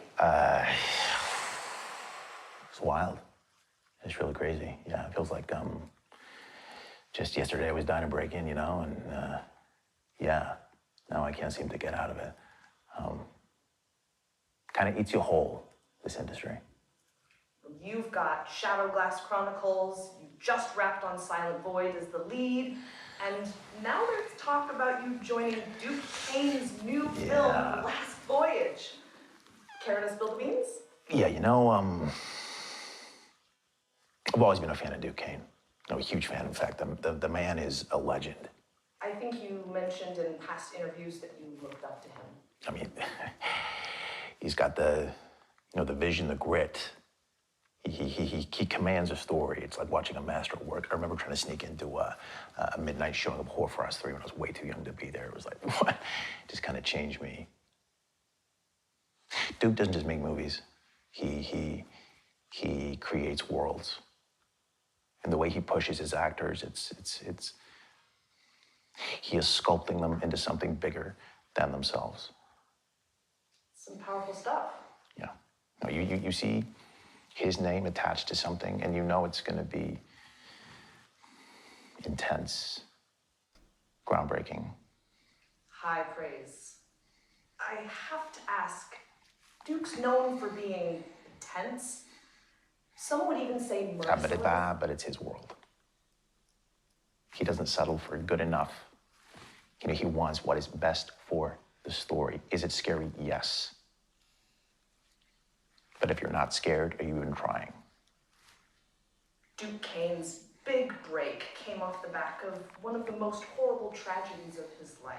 It's wild. It's really crazy. Yeah, it feels like, just yesterday I was dying to break in, you know, and, yeah, now I can't seem to get out of it. Kind of eats you whole, this industry. You've got Shadow Glass Chronicles, you just wrapped on Silent Void as the lead, and now there's talk about you joining Duke Caine's new film, The Last Voyage. Care to spill the beans? Yeah, you know, I've always been a fan of Duke Caine. I'm a huge fan, in fact. The man is a legend. I think you mentioned in past interviews that you looked up to him. I mean, he's got the vision, the grit. He commands a story. It's like watching a master at work. I remember trying to sneak into a midnight showing of Horror for Us 3 when I was way too young to be there. It was like, what? It just kind of changed me. Duke doesn't just make movies. He creates worlds. And the way he pushes his actors, he is sculpting them into something bigger than themselves. Some powerful stuff. Yeah. No, you see his name attached to something, and you know it's going to be intense, groundbreaking. High praise. I have to ask, Duke's known for being intense. Some would even say merciless. But it's his world. He doesn't settle for good enough. You know, he wants what is best for the story. Is it scary? Yes. But if you're not scared, are you even trying? Duke Caine's big break came off the back of one of the most horrible tragedies of his life.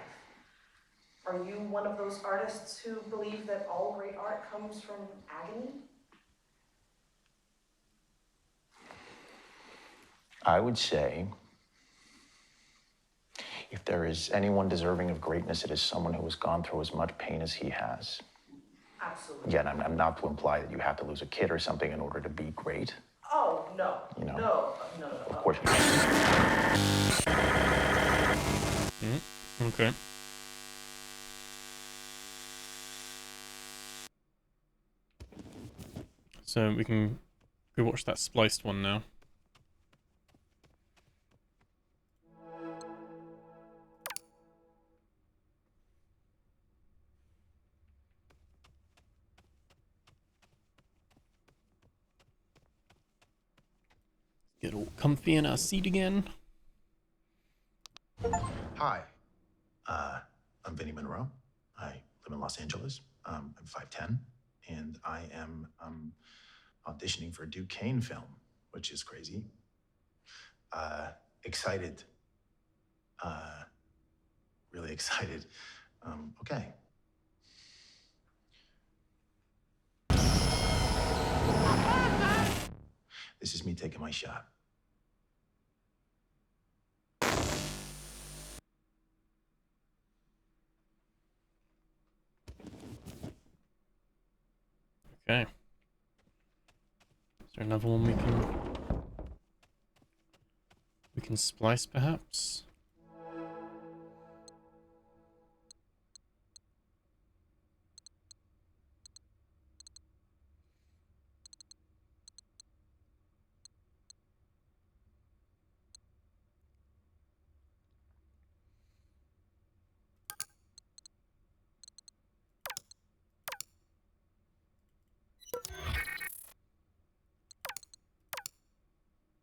Are you one of those artists who believe that all great art comes from agony? I would say, if there is anyone deserving of greatness, it is someone who has gone through as much pain as he has. Absolutely. Again, I'm not to imply that you have to lose a kid or something in order to be great. Oh, no. You know? No. Of course. Okay. So we can go watch that spliced one now. Get all comfy in our seat again. Hi, I'm Vinny Monroe. I live in Los Angeles. I'm 5'10", and I am auditioning for a Duke Caine film, which is crazy. Excited. Really excited. Okay. This is me taking my shot. Okay. Is there another one we can splice perhaps?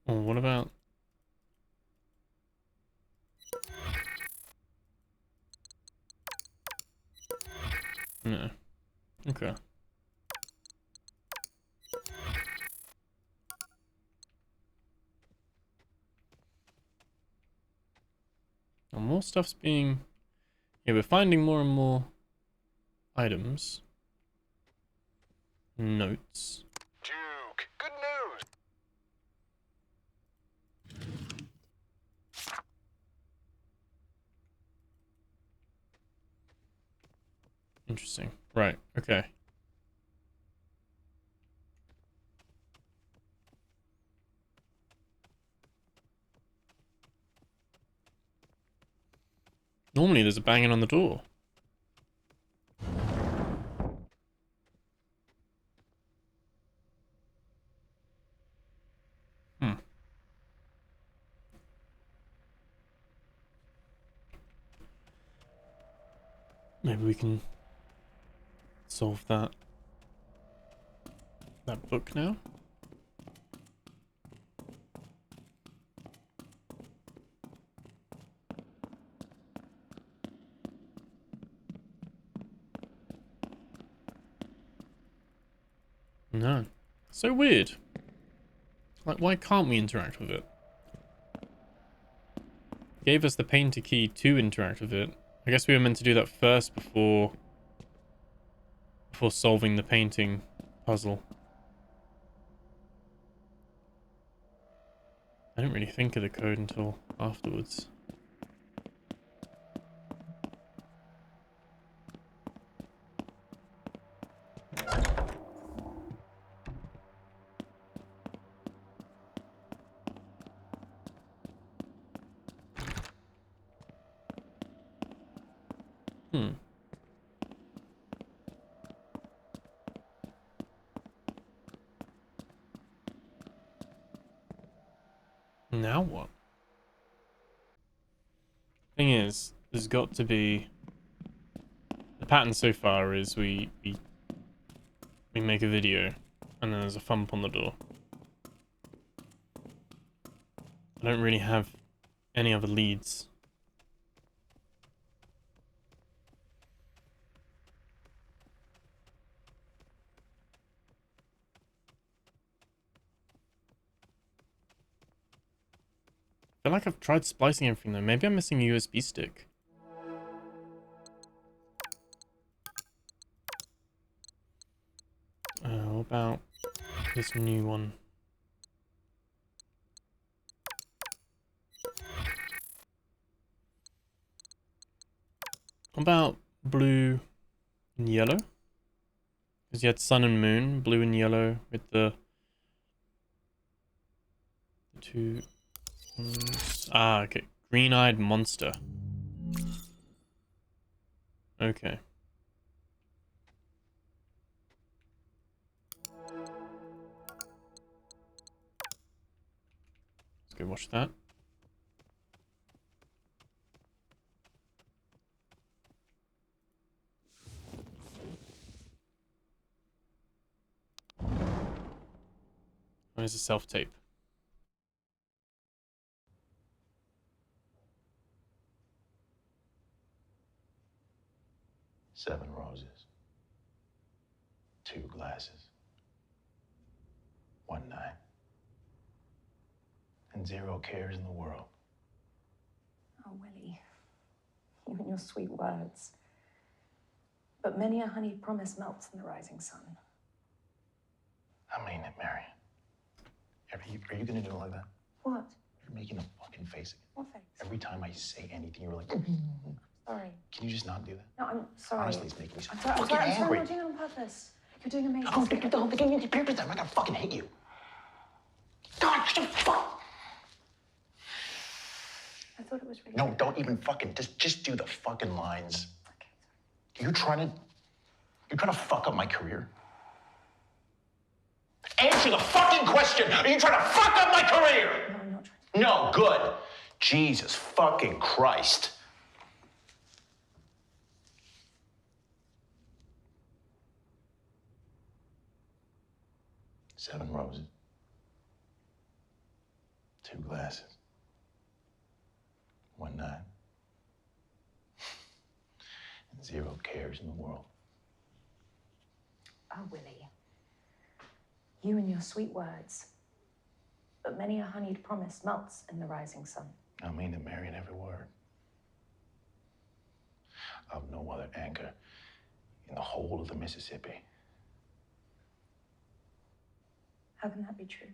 Oh, what about... No. Okay. And more stuff's being... Yeah, we're finding more and more items. Notes. Duke, good news. Interesting. Right, okay. Normally there's a banging on the door. Hmm. Maybe we can solve that book now. No. So weird. Like, why can't we interact with it? Gave us the painter key to interact with it. I guess we were meant to do that first before solving the painting puzzle. I didn't really think of the code until afterwards. Hmm. Now what? Thing is, there's got to be... The pattern so far is we make a video, and then there's a thump on the door. I don't really have any other leads. I feel like I've tried splicing everything though. Maybe I'm missing a USB stick. What about this new one? What about blue and yellow? Because you had sun and moon, blue and yellow with the two. Okay. Green-eyed monster. Okay. Let's go watch that. There's a self-tape. Seven roses, two glasses, one night, and zero cares in the world. Oh, Willie, you and your sweet words. But many a honeyed promise melts in the rising sun. I mean it, Marion. Are you gonna do it like that? What? You're making a fucking face. What face? Every time I say anything, you're like, Sorry. can you just not do that? No, I'm sorry. Honestly, it's making me so I'm sorry, fucking I'm angry. not doing it on purpose. You're doing amazing. Oh, don't think you can this time. I gotta fucking hate you. God, fuck. I thought it was really No, good. don't even fucking, just do the fucking lines. Okay, You're trying to fuck up my career? Answer the fucking question! Are you trying to fuck up my career? sorry. No, I'm not trying to. No, good. Jesus fucking Christ. Seven roses. Two glasses. One night. And zero cares in the world. Oh, Willie. You and your sweet words. But many a honeyed promise melts in the rising sun. I mean it, Marion, every word. I've no other anchor in the whole of the Mississippi. How can that be true?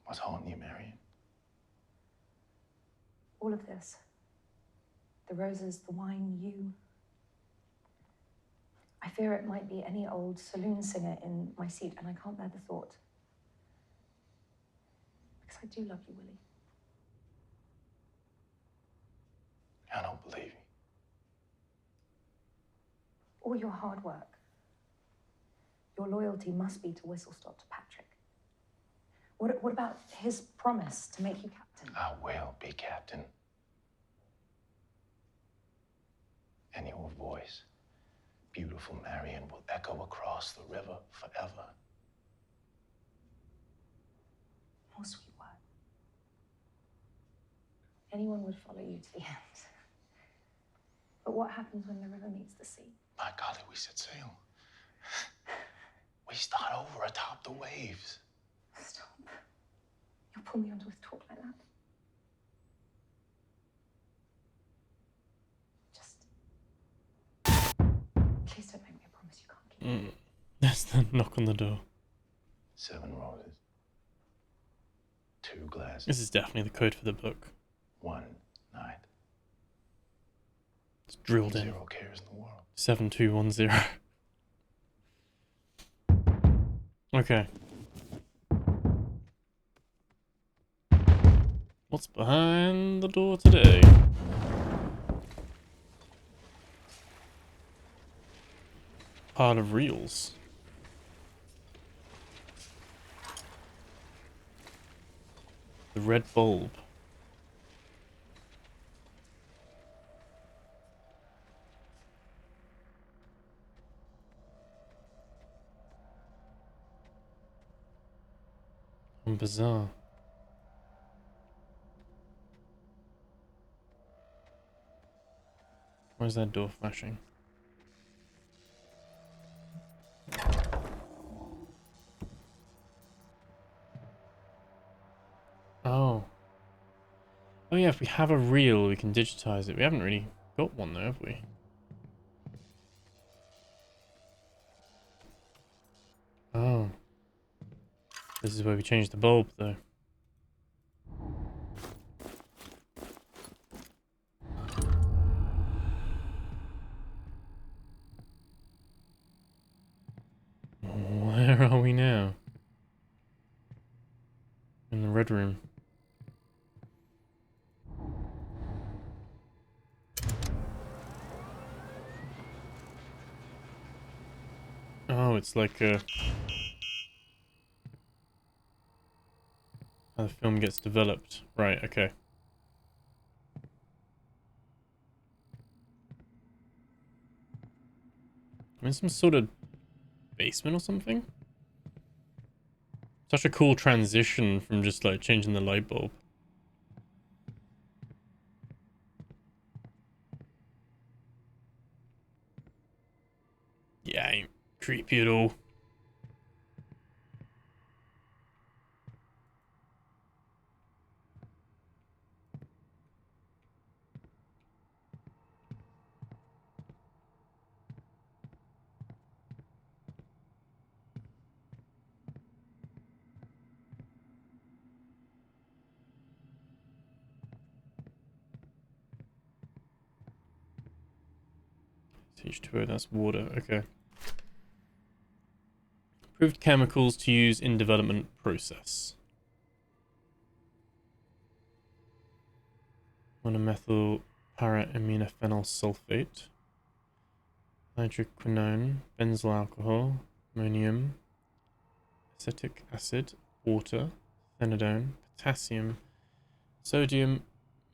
What's haunting you, Marion? All of this. The roses, the wine, you. I fear it might be any old saloon singer in my seat, and I can't bear the thought. Because I do love you, Willie. I don't believe you. All your hard work. Your loyalty must be to whistle-stop to Patrick. What about his promise to make you captain? I will be captain. And your voice, beautiful Marion, will echo across the river forever. More sweet word. Anyone would follow you to the end. But what happens when the river meets the sea? My golly, we set sail. We start over atop the waves. Stop. You'll pull me onto with talk like that. Just... Please don't make me a promise you can't keep. That's the knock on the door. Seven roses. Two glasses. This is definitely the code for the book. One night. It's drilled in. Zero cares in the world. 7210. Okay. What's behind the door today? Pile of reels. The red bulb. Bizarre. Where's that door flashing? Oh yeah, if we have a reel, we can digitize it. We haven't really got one though, have we? Oh. This is where we change the bulb though. Where are we now? In the red room. Oh, it's like a... how the film gets developed. Right, okay. I'm in some sort of basement or something? Such a cool transition from just like changing the light bulb. Yeah, ain't creepy at all. H2O, that's water, okay. Approved chemicals to use in development process. Monomethyl para-aminophenyl sulfate. Hydroquinone, benzyl alcohol, ammonium, acetic acid, water, phenidone, potassium, sodium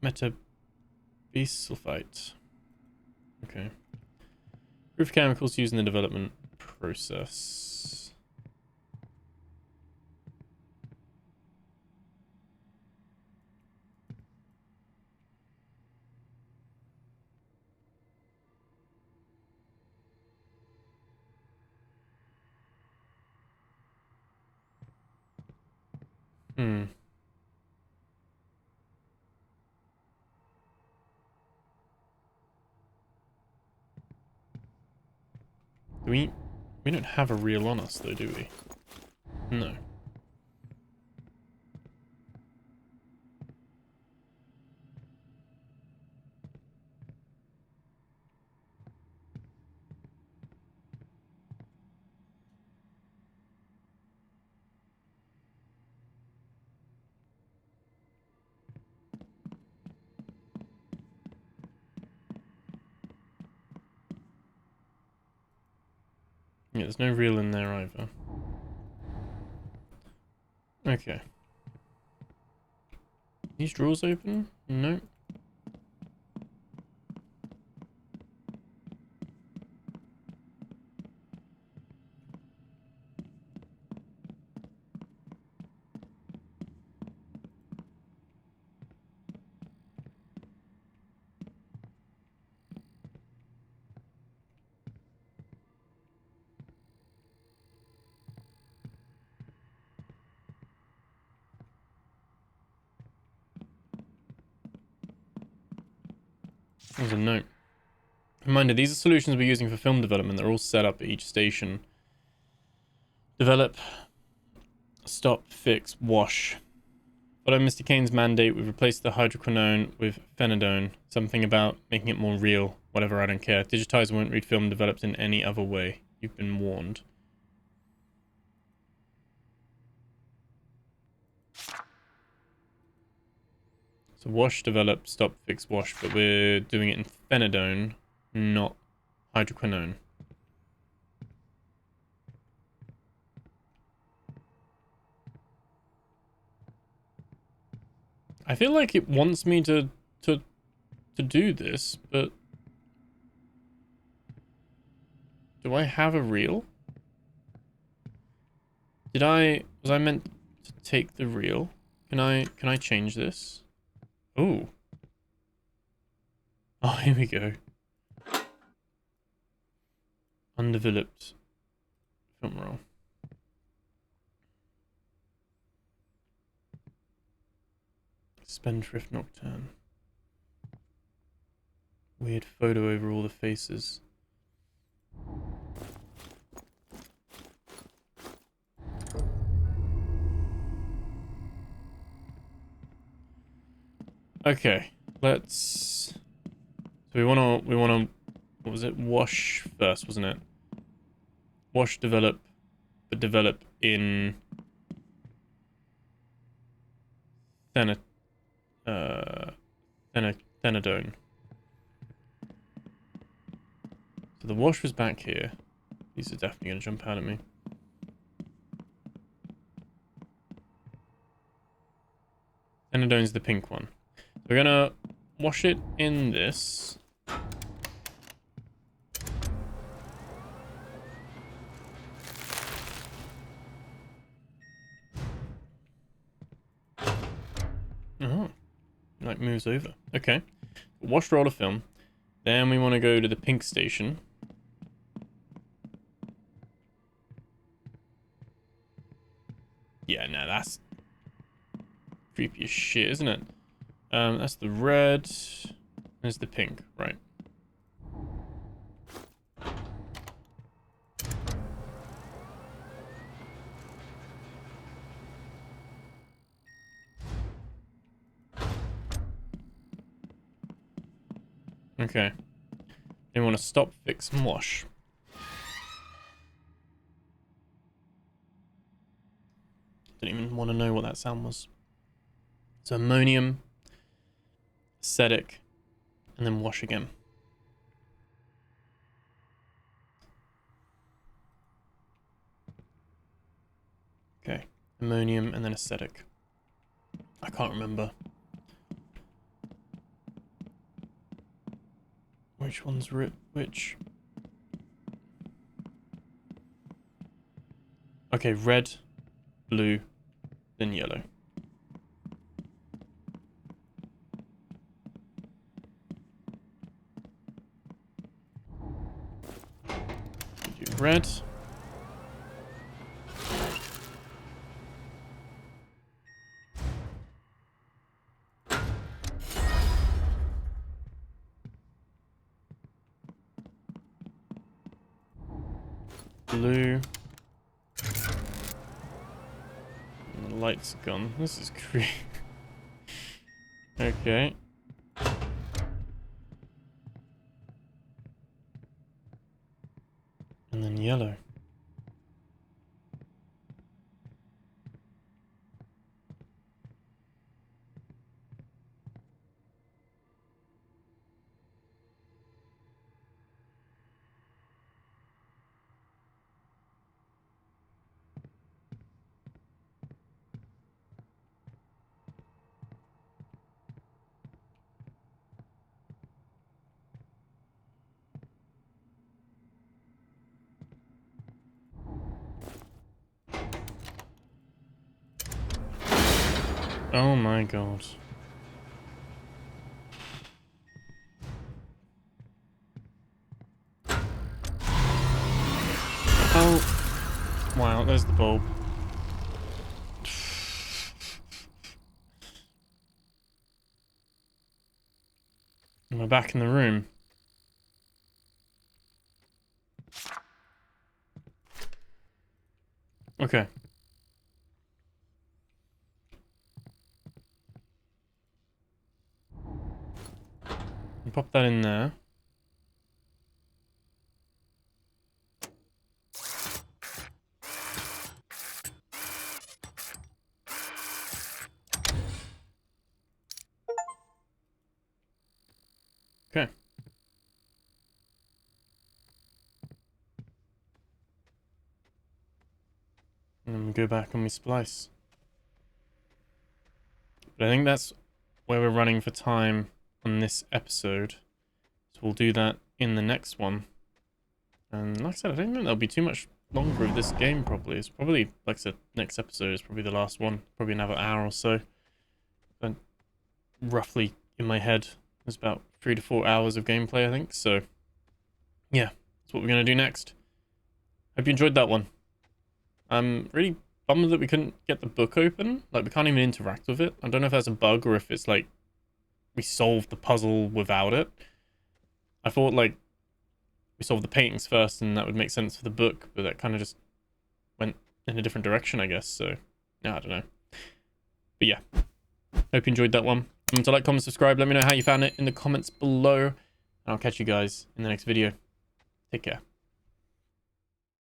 metabisulfite. Okay. Approved chemicals used in the development process. Hmm. We don't have a reel on us though, do we? No. Yeah, there's no reel in there either. Okay. These drawers open? No. There's a note. Reminder, these are solutions we're using for film development. They're all set up at each station. Develop, stop, fix, wash. Following Mr. Caine's mandate, we've replaced the hydroquinone with phenidone. Something about making it more real. Whatever, I don't care. Digitize won't read film developed in any other way. You've been warned. So wash, develop, stop, fix, wash, but we're doing it in phenidone, not hydroquinone. I feel like it wants me to do this, but do I have a reel? Was I meant to take the reel? Can I change this? Oh. Oh, here we go. Undeveloped film roll. Spendthrift Nocturne. Weird photo over all the faces. Okay, let's. So we wanna. What was it? Wash first, wasn't it? Wash, develop, but develop in. Thenodone. So the wash was back here. These are definitely gonna jump out at me. Thenodone's the pink one. We're gonna wash it in this. Oh, like moves over. Okay. Wash roller film. Then we want to go to the pink station. Yeah, no, that's creepy as shit, isn't it? That's the red. There's the pink, right? Okay. They want to stop, fix, and wash. Didn't even want to know what that sound was. So ammonium, acetic, and then wash again. Okay, ammonium and then acetic. I can't remember. Which one's which? Okay, red, blue, then yellow. Do red. Blue. And the light's gone. This is creepy. Okay. And then yellow. Oh my god. Oh. Wow, there's the bulb. And we're back in the room. Okay. Pop that in there. Okay. And then we go back and we splice. But I think that's where we're running for time on this episode. So we'll do that in the next one. And like I said, I don't think there'll be too much longer of this game probably. It's probably, like I said, next episode is probably the last one. Probably another hour or so. But roughly in my head, there's about 3 to 4 hours of gameplay, I think. So yeah, that's what we're going to do next. Hope you enjoyed that one. I'm really bummed that we couldn't get the book open. Like, we can't even interact with it. I don't know if that's a bug or if it's like we solved the puzzle without it. I thought like we solved the paintings first and that would make sense for the book, but that kind of just went in a different direction, I guess. So yeah, I don't know. But yeah, hope you enjoyed that one. Remember to like, comment, subscribe. Let me know how you found it in the comments below. And I'll catch you guys in the next video. Take care.